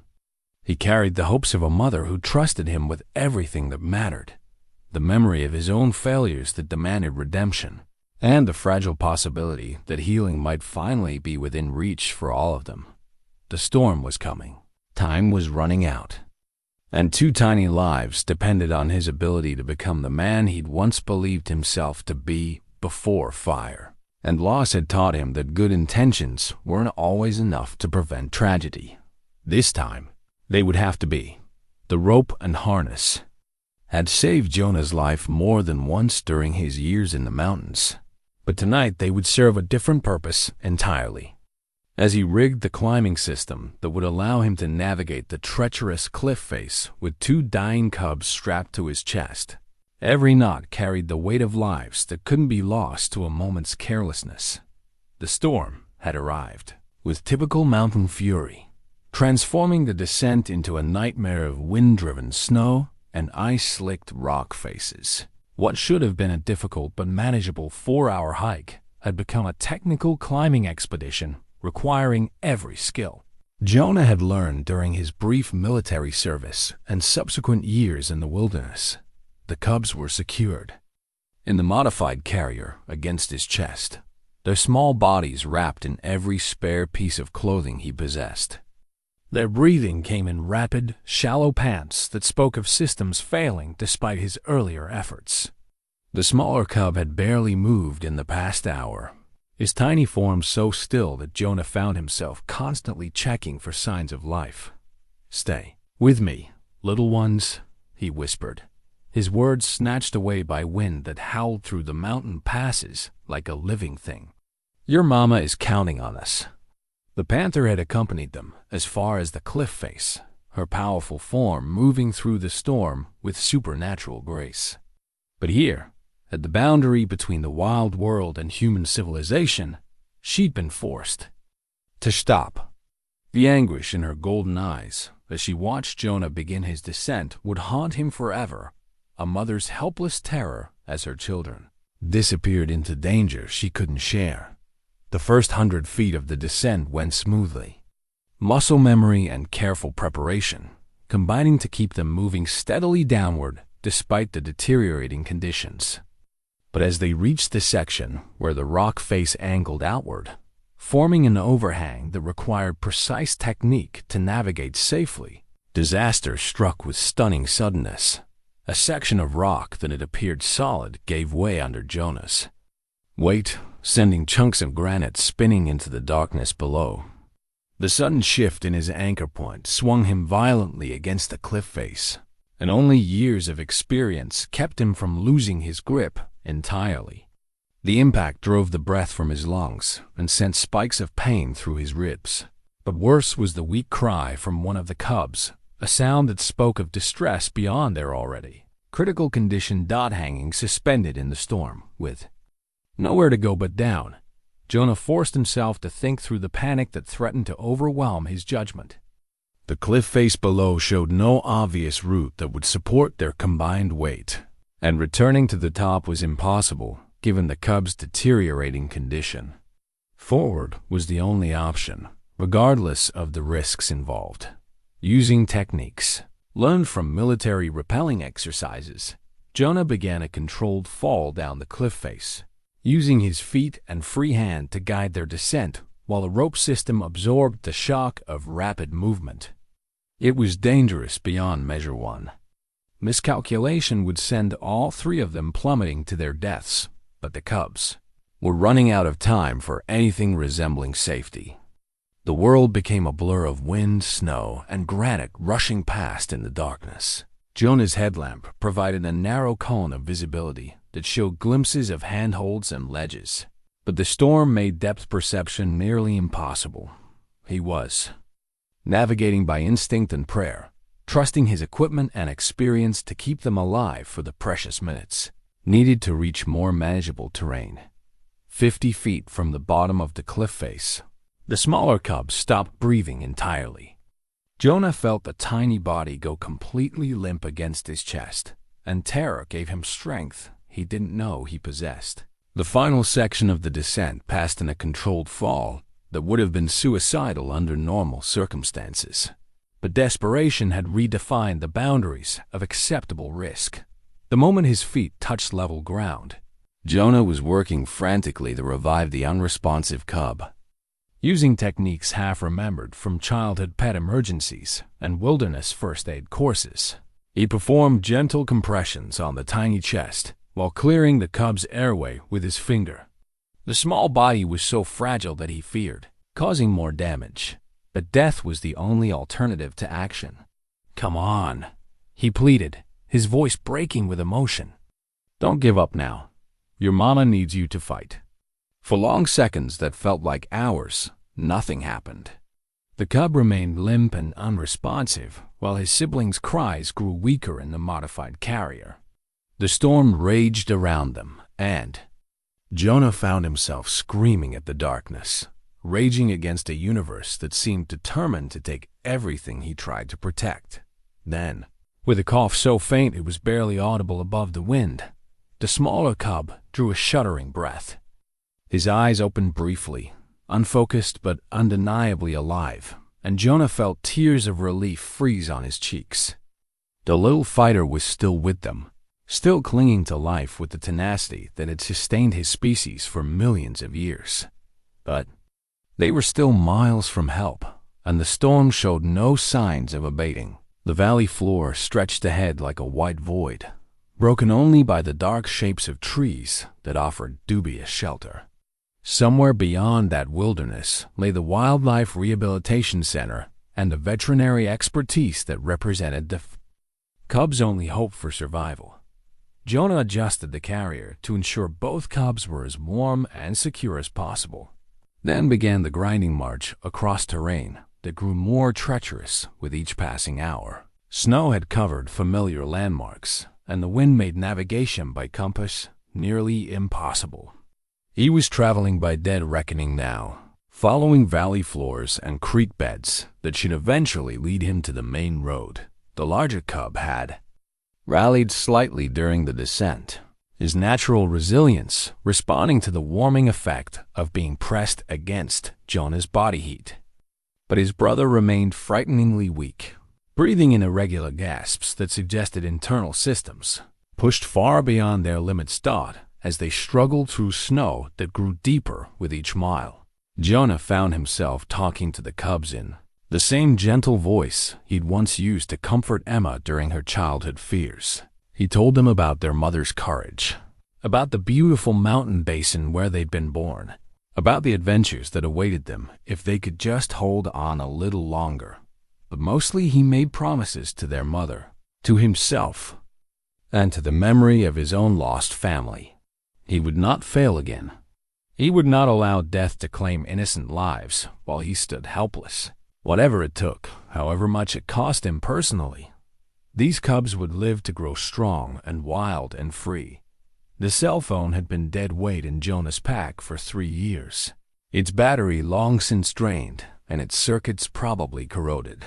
[SPEAKER 1] He carried the hopes of a mother who trusted him with everything that mattered, the memory of his own failures that demanded redemption, and the fragile possibility that healing might finally be within reach for all of them. The storm was coming. Time was running out. And 2 tiny lives depended on his ability to become the man he'd once believed himself to be before fire. And loss had taught him that good intentions weren't always enough to prevent tragedy. This time, they would have to be the rope and harness, had saved Jonah's life more than once during his years in the mountains. But tonight they would serve a different purpose entirely. As he rigged the climbing system that would allow him to navigate the treacherous cliff face with 2 dying cubs strapped to his chest, every knot carried the weight of lives that couldn't be lost to a moment's carelessness. The storm had arrived, with typical mountain fury, transforming the descent into a nightmare of wind-driven snow and ice-slicked rock faces. What should have been a difficult but manageable 4-hour hike had become a technical climbing expedition requiring every skill Jonah had learned during his brief military service and subsequent years in the wilderness. The cubs were secured in the modified carrier against his chest, their small bodies wrapped in every spare piece of clothing he possessed. Their breathing came in rapid, shallow pants that spoke of systems failing despite his earlier efforts. The smaller cub had barely moved in the past hour, his tiny form so still that Jonah found himself constantly checking for signs of life. "Stay with me, little ones," he whispered, his words snatched away by wind that howled through the mountain passes like a living thing. "Your mama is counting on us." The panther had accompanied them as far as the cliff face, her powerful form moving through the storm with supernatural grace. But here, at the boundary between the wild world and human civilization, she'd been forced to stop. The anguish in her golden eyes as she watched Jonah begin his descent would haunt him forever, a mother's helpless terror as her children disappeared into danger she couldn't share. The first 100 feet of the descent went smoothly, muscle memory and careful preparation combining to keep them moving steadily downward despite the deteriorating conditions. But as they reached the section where the rock face angled outward, forming an overhang that required precise technique to navigate safely, disaster struck with stunning suddenness. A section of rock that had appeared solid gave way under Jonah's weight, sending chunks of granite spinning into the darkness below. The sudden shift in his anchor point swung him violently against the cliff face, and only years of experience kept him from losing his grip entirely. The impact drove the breath from his lungs and sent spikes of pain through his ribs. But worse was the weak cry from one of the cubs, a sound that spoke of distress beyond their already critical condition hanging suspended in the storm, with nowhere to go but down. Jonah forced himself to think through the panic that threatened to overwhelm his judgment. The cliff face below showed no obvious route that would support their combined weight, and returning to the top was impossible given the cub's deteriorating condition. Forward was the only option, regardless of the risks involved. Using techniques learned from military rappelling exercises, Jonah began a controlled fall down the cliff face, using his feet and free hand to guide their descent while a rope system absorbed the shock of rapid movement. It was dangerous beyond measure. One miscalculation would send all 3 of them plummeting to their deaths, but the cubs were running out of time for anything resembling safety. The world became a blur of wind, snow, and granite rushing past in the darkness. Jonah's headlamp provided a narrow cone of visibility that showed glimpses of handholds and ledges, but the storm made depth perception nearly impossible. He was navigating by instinct and prayer, trusting his equipment and experience to keep them alive for the precious minutes needed to reach more manageable terrain. 50 feet from the bottom of the cliff face, the smaller cub stopped breathing entirely. Jonah felt the tiny body go completely limp against his chest, and terror gave him strength he didn't know he possessed. The final section of the descent passed in a controlled fall that would have been suicidal under normal circumstances. But desperation had redefined the boundaries of acceptable risk. The moment his feet touched level ground, Jonah was working frantically to revive the unresponsive cub. Using techniques half-remembered from childhood pet emergencies and wilderness first aid courses, he performed gentle compressions on the tiny chest while clearing the cub's airway with his finger. The small body was so fragile that he feared causing more damage, but death was the only alternative to action. "Come on," he pleaded, his voice breaking with emotion. "Don't give up now. Your mama needs you to fight." For long seconds that felt like hours, nothing happened. The cub remained limp and unresponsive, while his siblings' cries grew weaker in the modified carrier. The storm raged around them, and Jonah found himself screaming at the darkness, raging against a universe that seemed determined to take everything he tried to protect. Then, with a cough so faint it was barely audible above the wind, the smaller cub drew a shuddering breath. His eyes opened briefly, unfocused but undeniably alive, and Jonah felt tears of relief freeze on his cheeks. The little fighter was still with them, still clinging to life with the tenacity that had sustained his species for millions of years. But they were still miles from help, and the storm showed no signs of abating. The valley floor stretched ahead like a white void, broken only by the dark shapes of trees that offered dubious shelter. Somewhere beyond that wilderness lay the Wildlife Rehabilitation Center and the veterinary expertise that represented the cubs' only hope for survival. Jonah adjusted the carrier to ensure both cubs were as warm and secure as possible. Then began the grinding march across terrain that grew more treacherous with each passing hour. Snow had covered familiar landmarks, and the wind made navigation by compass nearly impossible. He was traveling by dead reckoning now, following valley floors and creek beds that should eventually lead him to the main road. The larger cub had rallied slightly during the descent, his natural resilience responding to the warming effect of being pressed against Jonah's body heat. But his brother remained frighteningly weak, breathing in irregular gasps that suggested internal systems pushed far beyond their limits as they struggled through snow that grew deeper with each mile. Jonah found himself talking to the cubs in the same gentle voice he'd once used to comfort Emma during her childhood fears. He told them about their mother's courage, about the beautiful mountain basin where they'd been born, about the adventures that awaited them if they could just hold on a little longer. But mostly he made promises to their mother, to himself, and to the memory of his own lost family. He would not fail again. He would not allow death to claim innocent lives while he stood helpless. Whatever it took, however much it cost him personally, these cubs would live to grow strong and wild and free. The cell phone had been dead weight in Jonah's pack for 3 years, its battery long since drained and its circuits probably corroded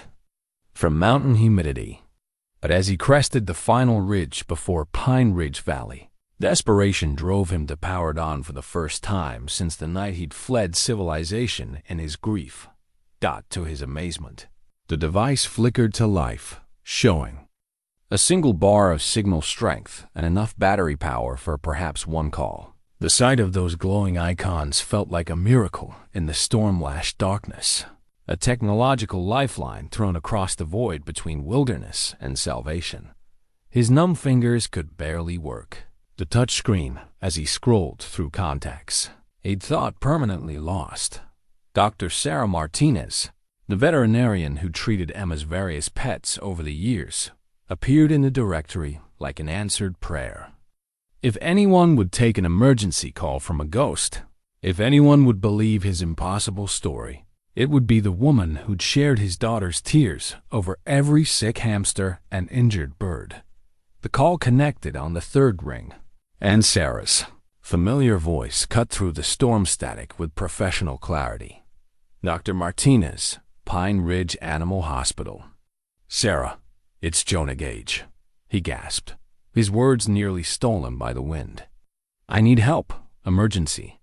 [SPEAKER 1] from mountain humidity. But as he crested the final ridge before Pine Ridge Valley, desperation drove him to power it on for the first time since the night he'd fled civilization in his grief. To his amazement, the device flickered to life, showing a single bar of signal strength and enough battery power for perhaps one call. The sight of those glowing icons felt like a miracle in the storm-lashed darkness, a technological lifeline thrown across the void between wilderness and salvation. His numb fingers could barely work the touchscreen as he scrolled through contacts he'd thought permanently lost. Dr. Sarah Martinez, the veterinarian who treated Emma's various pets over the years, appeared in the directory like an answered prayer. If anyone would take an emergency call from a ghost, if anyone would believe his impossible story, it would be the woman who'd shared his daughter's tears over every sick hamster and injured bird. The call connected on the 3rd ring, and Sarah's familiar voice cut through the storm static with professional clarity. Dr. Martinez, Pine Ridge Animal Hospital. "Sarah, it's Jonah Gage," he gasped, his words nearly stolen by the wind. "I need help. Emergency."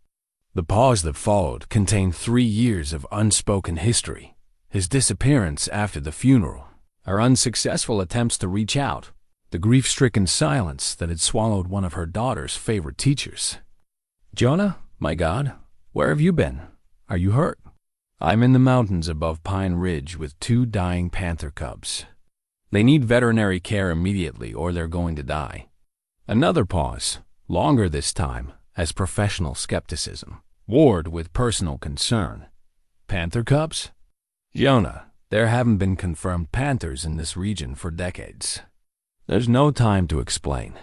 [SPEAKER 1] The pause that followed contained 3 years of unspoken history. His disappearance after the funeral, her unsuccessful attempts to reach out, the grief-stricken silence that had swallowed one of her daughter's favorite teachers. "Jonah, my God, where have you been? Are you hurt?" "I'm in the mountains above Pine Ridge with 2 dying panther cubs. They need veterinary care immediately or they're going to die." Another pause, longer this time, as professional skepticism warred with personal concern. "Panther cubs? Jonah, there haven't been confirmed panthers in this region for decades." There's no time to explain,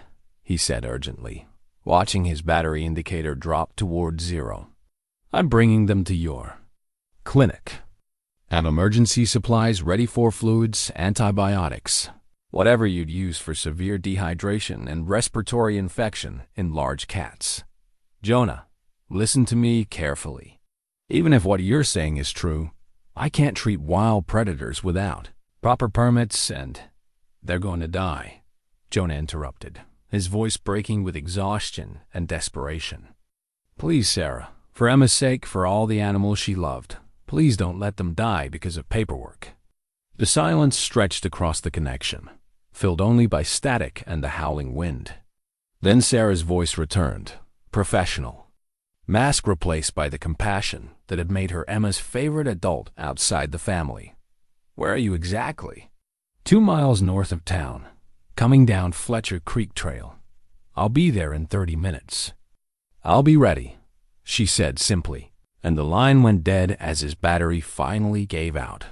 [SPEAKER 1] he said urgently, watching his battery indicator drop toward 0. I'm bringing them to your clinic. Have emergency supplies ready for fluids, antibiotics, whatever you'd use for severe dehydration and respiratory infection in large cats. Jonah, listen to me carefully. Even if what you're saying is true, I can't treat wild predators without proper permits, and they're going to die. Jonah interrupted, his voice breaking with exhaustion and desperation. Please, Sarah, for Emma's sake, for all the animals she loved, please don't let them die because of paperwork. The silence stretched across the connection, filled only by static and the howling wind. Then Sarah's voice returned, professional, mask replaced by the compassion that had made her Emma's favorite adult outside the family. Where are you exactly? 2 miles north of town, coming down Fletcher Creek Trail. I'll be there in 30 minutes. I'll be ready, she said simply, and the line went dead as his battery finally gave out.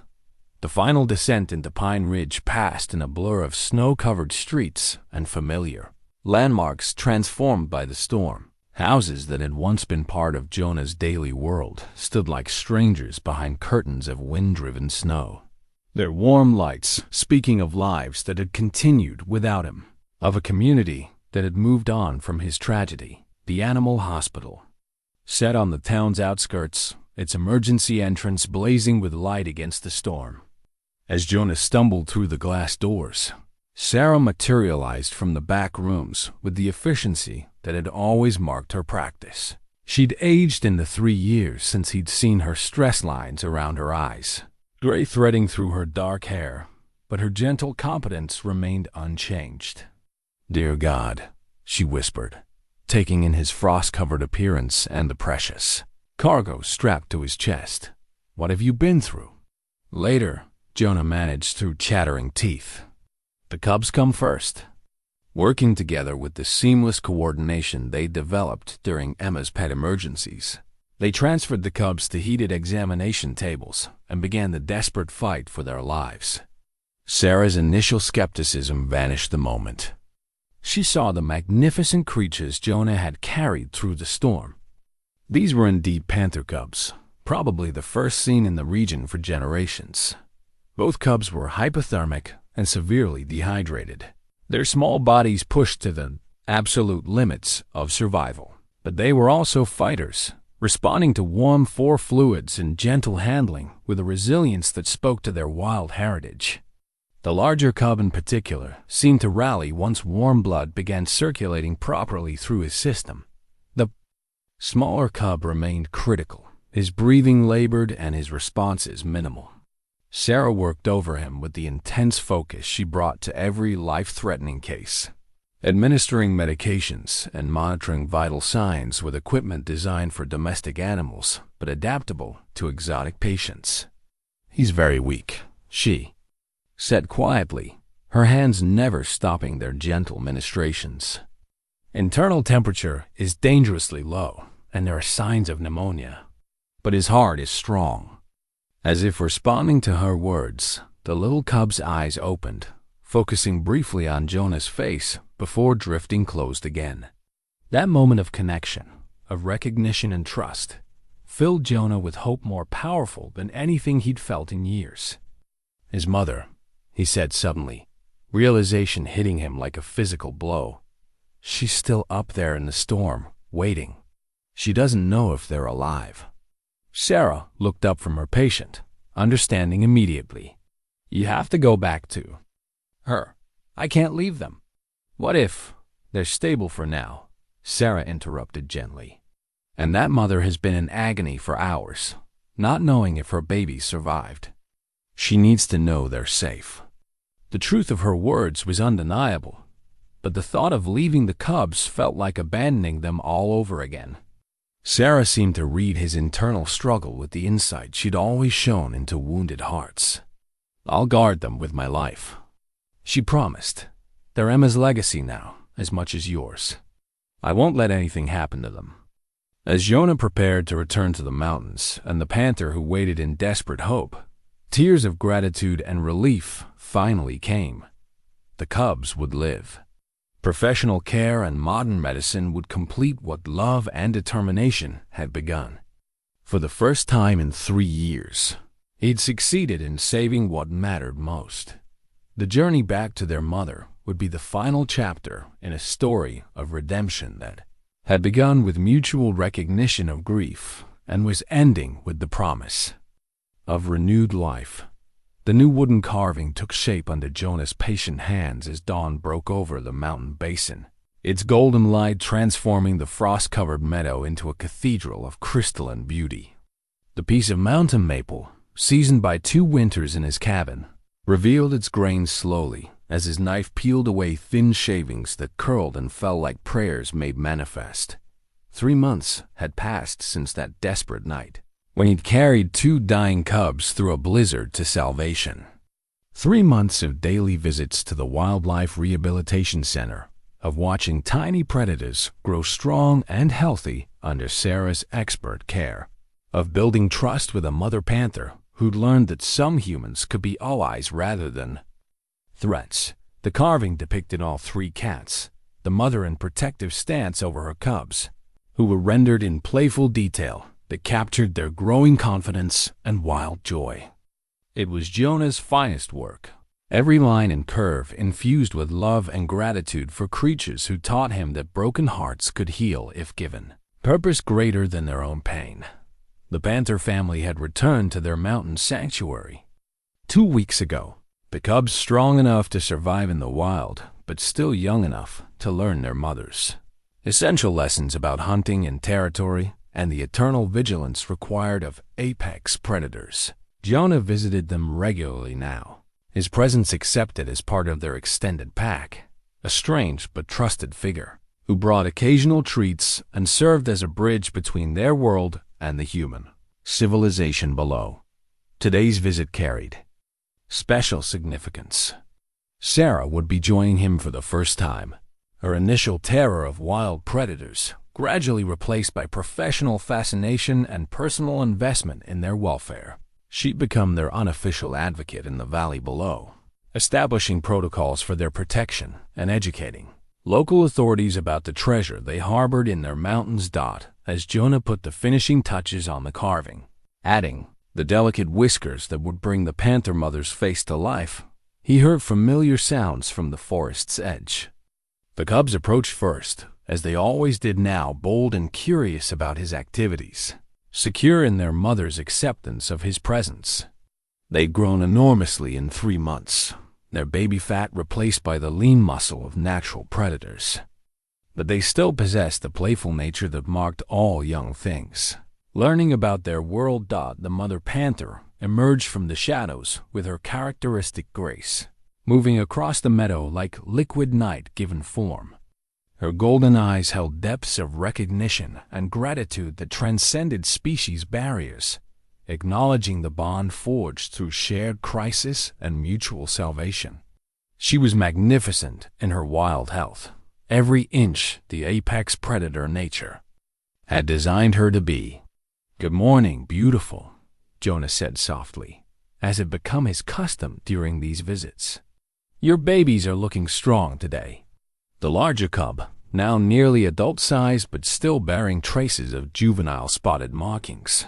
[SPEAKER 1] The final descent into Pine Ridge passed in a blur of snow-covered streets and familiar landmarks transformed by the storm. Houses that had once been part of Jonah's daily world stood like strangers behind curtains of wind-driven snow, their warm lights speaking of lives that had continued without him, of a community that had moved on from his tragedy. The animal hospital, set on the town's outskirts, its emergency entrance blazing with light against the storm. As Jonah stumbled through the glass doors, Sarah materialized from the back rooms with the efficiency that had always marked her practice. She'd aged in the 3 years since he'd seen her stress lines around her eyes, gray threading through her dark hair, but her gentle competence remained unchanged. Dear God, she whispered, taking in his frost-covered appearance and the precious cargo strapped to his chest. What have you been through? Later, Jonah managed through chattering teeth. The cubs come first. Working together with the seamless coordination they developed during Emma's pet emergencies, they transferred the cubs to heated examination tables and began the desperate fight for their lives. Sarah's initial skepticism vanished the moment she saw the magnificent creatures Jonah had carried through the storm. These were indeed panther cubs, probably the first seen in the region for generations. Both cubs were hypothermic and severely dehydrated, their small bodies pushed to the absolute limits of survival. But they were also fighters, responding to warm fluids and gentle handling with a resilience that spoke to their wild heritage. The larger cub in particular seemed to rally once warm blood began circulating properly through his system. The smaller cub remained critical, his breathing labored and his responses minimal. Sarah worked over him with the intense focus she brought to every life-threatening case, administering medications and monitoring vital signs with equipment designed for domestic animals but adaptable to exotic patients. He's very weak, she said quietly, her hands never stopping their gentle ministrations. Internal temperature is dangerously low, and there are signs of pneumonia, but his heart is strong. As if responding to her words, the little cub's eyes opened, focusing briefly on Jonah's face before drifting closed again. That moment of connection, of recognition and trust, filled Jonah with hope more powerful than anything he'd felt in years. His mother, he said suddenly, realization hitting him like a physical blow. She's still up there in the storm, waiting. She doesn't know if they're alive. Sarah looked up from her patient, understanding immediately. You have to go back to her. I can't leave them. What if they're stable for now? Sarah interrupted gently. And that mother has been in agony for hours, not knowing if her baby survived. She needs to know they're safe. The truth of her words was undeniable, but the thought of leaving the cubs felt like abandoning them all over again. Sarah seemed to read his internal struggle with the insight she'd always shown into wounded hearts. I'll guard them with my life, she promised. They're Emma's legacy now, as much as yours. I won't let anything happen to them. As Jonah prepared to return to the mountains, and the panther who waited in desperate hope, tears of gratitude and relief finally came. the cubs would live. Professional care and modern medicine would complete what love and determination had begun. For the first time in 3 years, he'd succeeded in saving what mattered most. The journey back to their mother would be the final chapter in a story of redemption that had begun with mutual recognition of grief and was ending with the promise of renewed life. The new wooden carving took shape under Jonah's patient hands as dawn broke over the mountain basin, its golden light transforming the frost-covered meadow into a cathedral of crystalline beauty. The piece of mountain maple, seasoned by 2 winters in his cabin, revealed its grains slowly as his knife peeled away thin shavings that curled and fell like prayers made manifest. 3 months had passed since that desperate night, when he'd carried 2 dying cubs through a blizzard to salvation. 3 months of daily visits to the Wildlife Rehabilitation Center, of watching tiny predators grow strong and healthy under Sarah's expert care, of building trust with a mother panther who'd learned that some humans could be allies rather than threats. The carving depicted all 3 cats, the mother in protective stance over her cubs, who were rendered in playful detail that captured their growing confidence and wild joy. It was Jonah's finest work, every line and curve infused with love and gratitude for creatures who taught him that broken hearts could heal if given purpose greater than their own pain. The Panther family had returned to their mountain sanctuary 2 weeks ago, the cubs strong enough to survive in the wild, but still young enough to learn their mothers essential lessons about hunting and territory and the eternal vigilance required of apex predators. Jonah visited them regularly now, his presence accepted as part of their extended pack, a strange but trusted figure who brought occasional treats and served as a bridge between their world and the human civilization below. Today's visit carried special significance. Sarah would be joining him for the first time, her initial terror of wild predators gradually replaced by professional fascination and personal investment in their welfare. She'd become their unofficial advocate in the valley below, establishing protocols for their protection and educating local authorities about the treasure they harbored in their mountains. As Jonah put the finishing touches on the carving, adding the delicate whiskers that would bring the panther mother's face to life, he heard familiar sounds from the forest's edge. The cubs approached first, as they always did now, bold and curious about his activities, secure in their mother's acceptance of his presence. They'd grown enormously in 3 months, their baby fat replaced by the lean muscle of natural predators. But they still possessed the playful nature that marked all young things. Learning about their world, the mother panther emerged from the shadows with her characteristic grace, moving across the meadow like liquid night given form. Her golden eyes held depths of recognition and gratitude that transcended species barriers, acknowledging the bond forged through shared crisis and mutual salvation. She was magnificent in her wild health, every inch the apex predator nature had designed her to be. "Good morning, beautiful," Jonah said softly, as had become his custom during these visits. "Your babies are looking strong today." The larger cub, now nearly adult-sized but still bearing traces of juvenile spotted markings,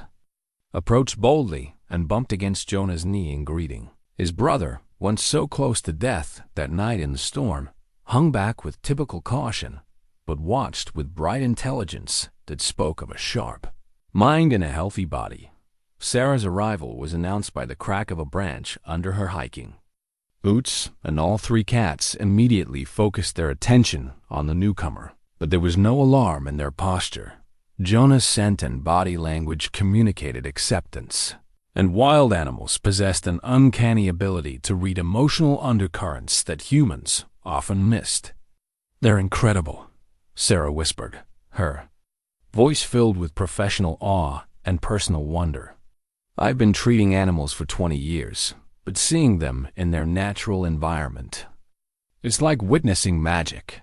[SPEAKER 1] approached boldly and bumped against Jonah's knee in greeting. His brother, once so close to death that night in the storm, hung back with typical caution, but watched with bright intelligence that spoke of a sharp mind and a healthy body. Sarah's arrival was announced by the crack of a branch under her hiking boots, and all 3 cats immediately focused their attention on the newcomer. But there was no alarm in their posture. Jonah's scent and body language communicated acceptance, and wild animals possessed an uncanny ability to read emotional undercurrents that humans often missed. "They're incredible," Sarah whispered, her voice filled with professional awe and personal wonder. "I've been treating animals for 20 years, but seeing them in their natural environment, it's like witnessing magic."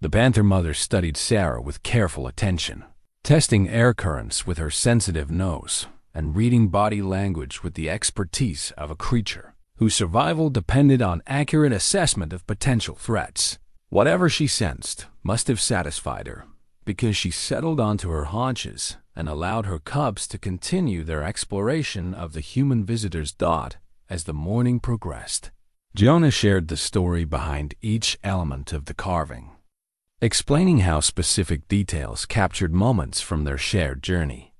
[SPEAKER 1] The panther mother studied Sarah with careful attention, testing air currents with her sensitive nose and reading body language with the expertise of a creature whose survival depended on accurate assessment of potential threats. Whatever she sensed must have satisfied her, because she settled onto her haunches and allowed her cubs to continue their exploration of the human visitor's dot as the morning progressed. Jonah shared the story behind each element of the carving, explaining how specific details captured moments from their shared journey.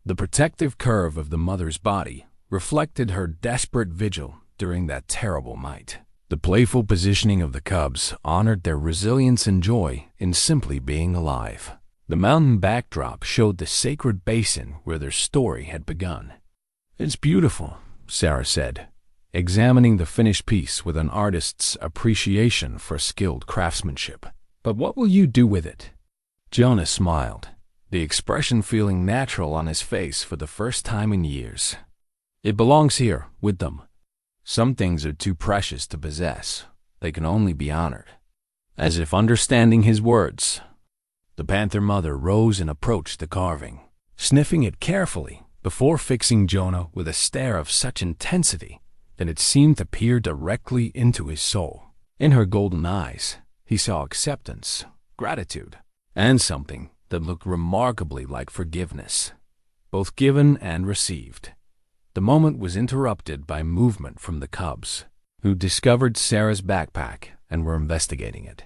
[SPEAKER 1] The protective curve of the mother's body reflected her desperate vigil during that terrible night. The playful positioning of the cubs honored their resilience and joy in simply being alive. The mountain backdrop showed the sacred basin where their story had begun. "It's beautiful," Sarah said, examining the finished piece with an artist's appreciation for skilled craftsmanship. "But what will you do with it?" Jonah smiled, the expression feeling natural on his face for the first time in years. "It belongs here, with them. Some things are too precious to possess. They can only be honored." As if understanding his words, the panther mother rose and approached the carving, sniffing it carefully before fixing Jonah with a stare of such intensity that it seemed to peer directly into his soul. In her golden eyes, he saw acceptance, gratitude, and something that looked remarkably like forgiveness, both given and received. The moment was interrupted by movement from the cubs, who discovered Sarah's backpack and were investigating it.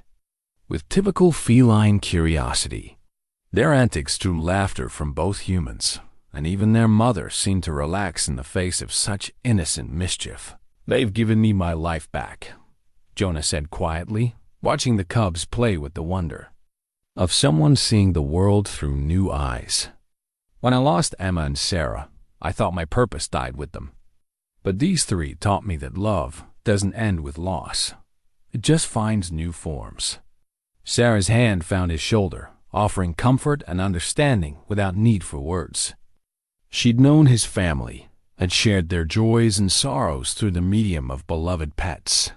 [SPEAKER 1] With typical feline curiosity, their antics drew laughter from both humans, and even their mother seemed to relax in the face of such innocent mischief. "They've given me my life back," Jonah said quietly, watching the cubs play with the wonder of someone seeing the world through new eyes. "When I lost Emma and Sarah, I thought my purpose died with them. But these three taught me that love doesn't end with loss. It just finds new forms." Sarah's hand found his shoulder, offering comfort and understanding without need for words. She'd known his family, had shared their joys and sorrows through the medium of beloved pets,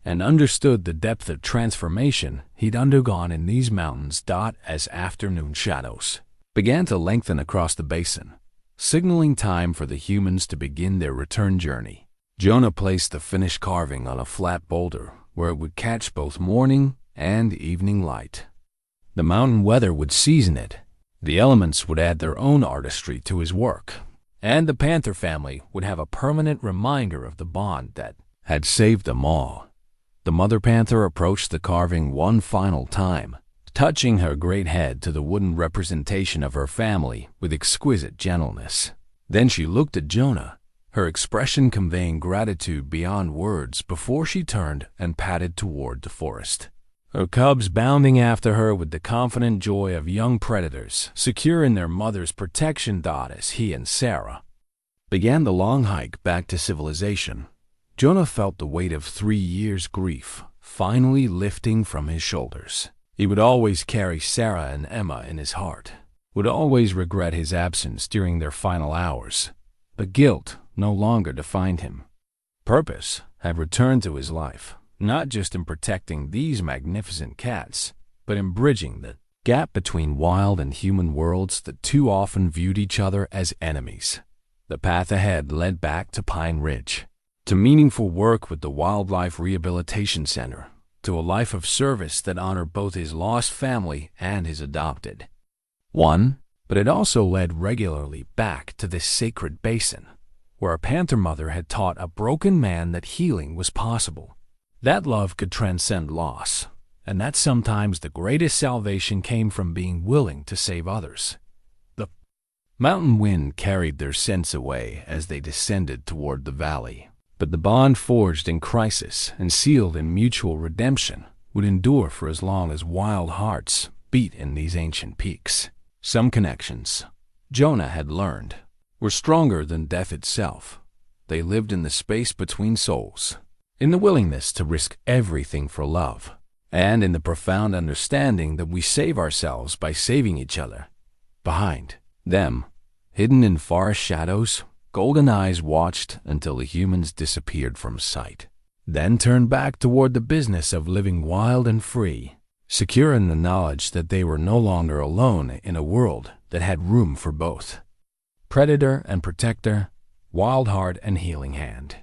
[SPEAKER 1] and understood the depth of transformation he'd undergone in these mountains dot as afternoon shadows began to lengthen across the basin, signaling time for the humans to begin their return journey. Jonah placed the finished carving on a flat boulder where it would catch both morning and evening light. The mountain weather would season it, the elements would add their own artistry to his work, and the Panther family would have a permanent reminder of the bond that had saved them all. The mother panther approached the carving one final time, touching her great head to the wooden representation of her family with exquisite gentleness. Then she looked at Jonah, her expression conveying gratitude beyond words before she turned and padded toward the forest, her cubs bounding after her with the confident joy of young predators, secure in their mother's protection dot as he and Sarah began the long hike back to civilization. Jonah felt the weight of 3 years' grief finally lifting from his shoulders. He would always carry Sarah and Emma in his heart, would always regret his absence during their final hours, but guilt no longer defined him. Purpose had returned to his life, not just in protecting these magnificent cats, but in bridging the gap between wild and human worlds that too often viewed each other as enemies. The path ahead led back to Pine Ridge, to meaningful work with the Wildlife Rehabilitation Center, to a life of service that honored both his lost family and his adopted one, but it also led regularly back to this sacred basin, where a panther mother had taught a broken man that healing was possible, that love could transcend loss, and that sometimes the greatest salvation came from being willing to save others. The mountain wind carried their scents away as they descended toward the valley, but the bond forged in crisis and sealed in mutual redemption would endure for as long as wild hearts beat in these ancient peaks. Some connections, Jonah had learned, were stronger than death itself. They lived in the space between souls, in the willingness to risk everything for love, and in the profound understanding that we save ourselves by saving each other. Behind them, hidden in forest shadows, golden eyes watched until the humans disappeared from sight, then turned back toward the business of living wild and free, secure in the knowledge that they were no longer alone in a world that had room for both. Predator and protector, wild heart and healing hand.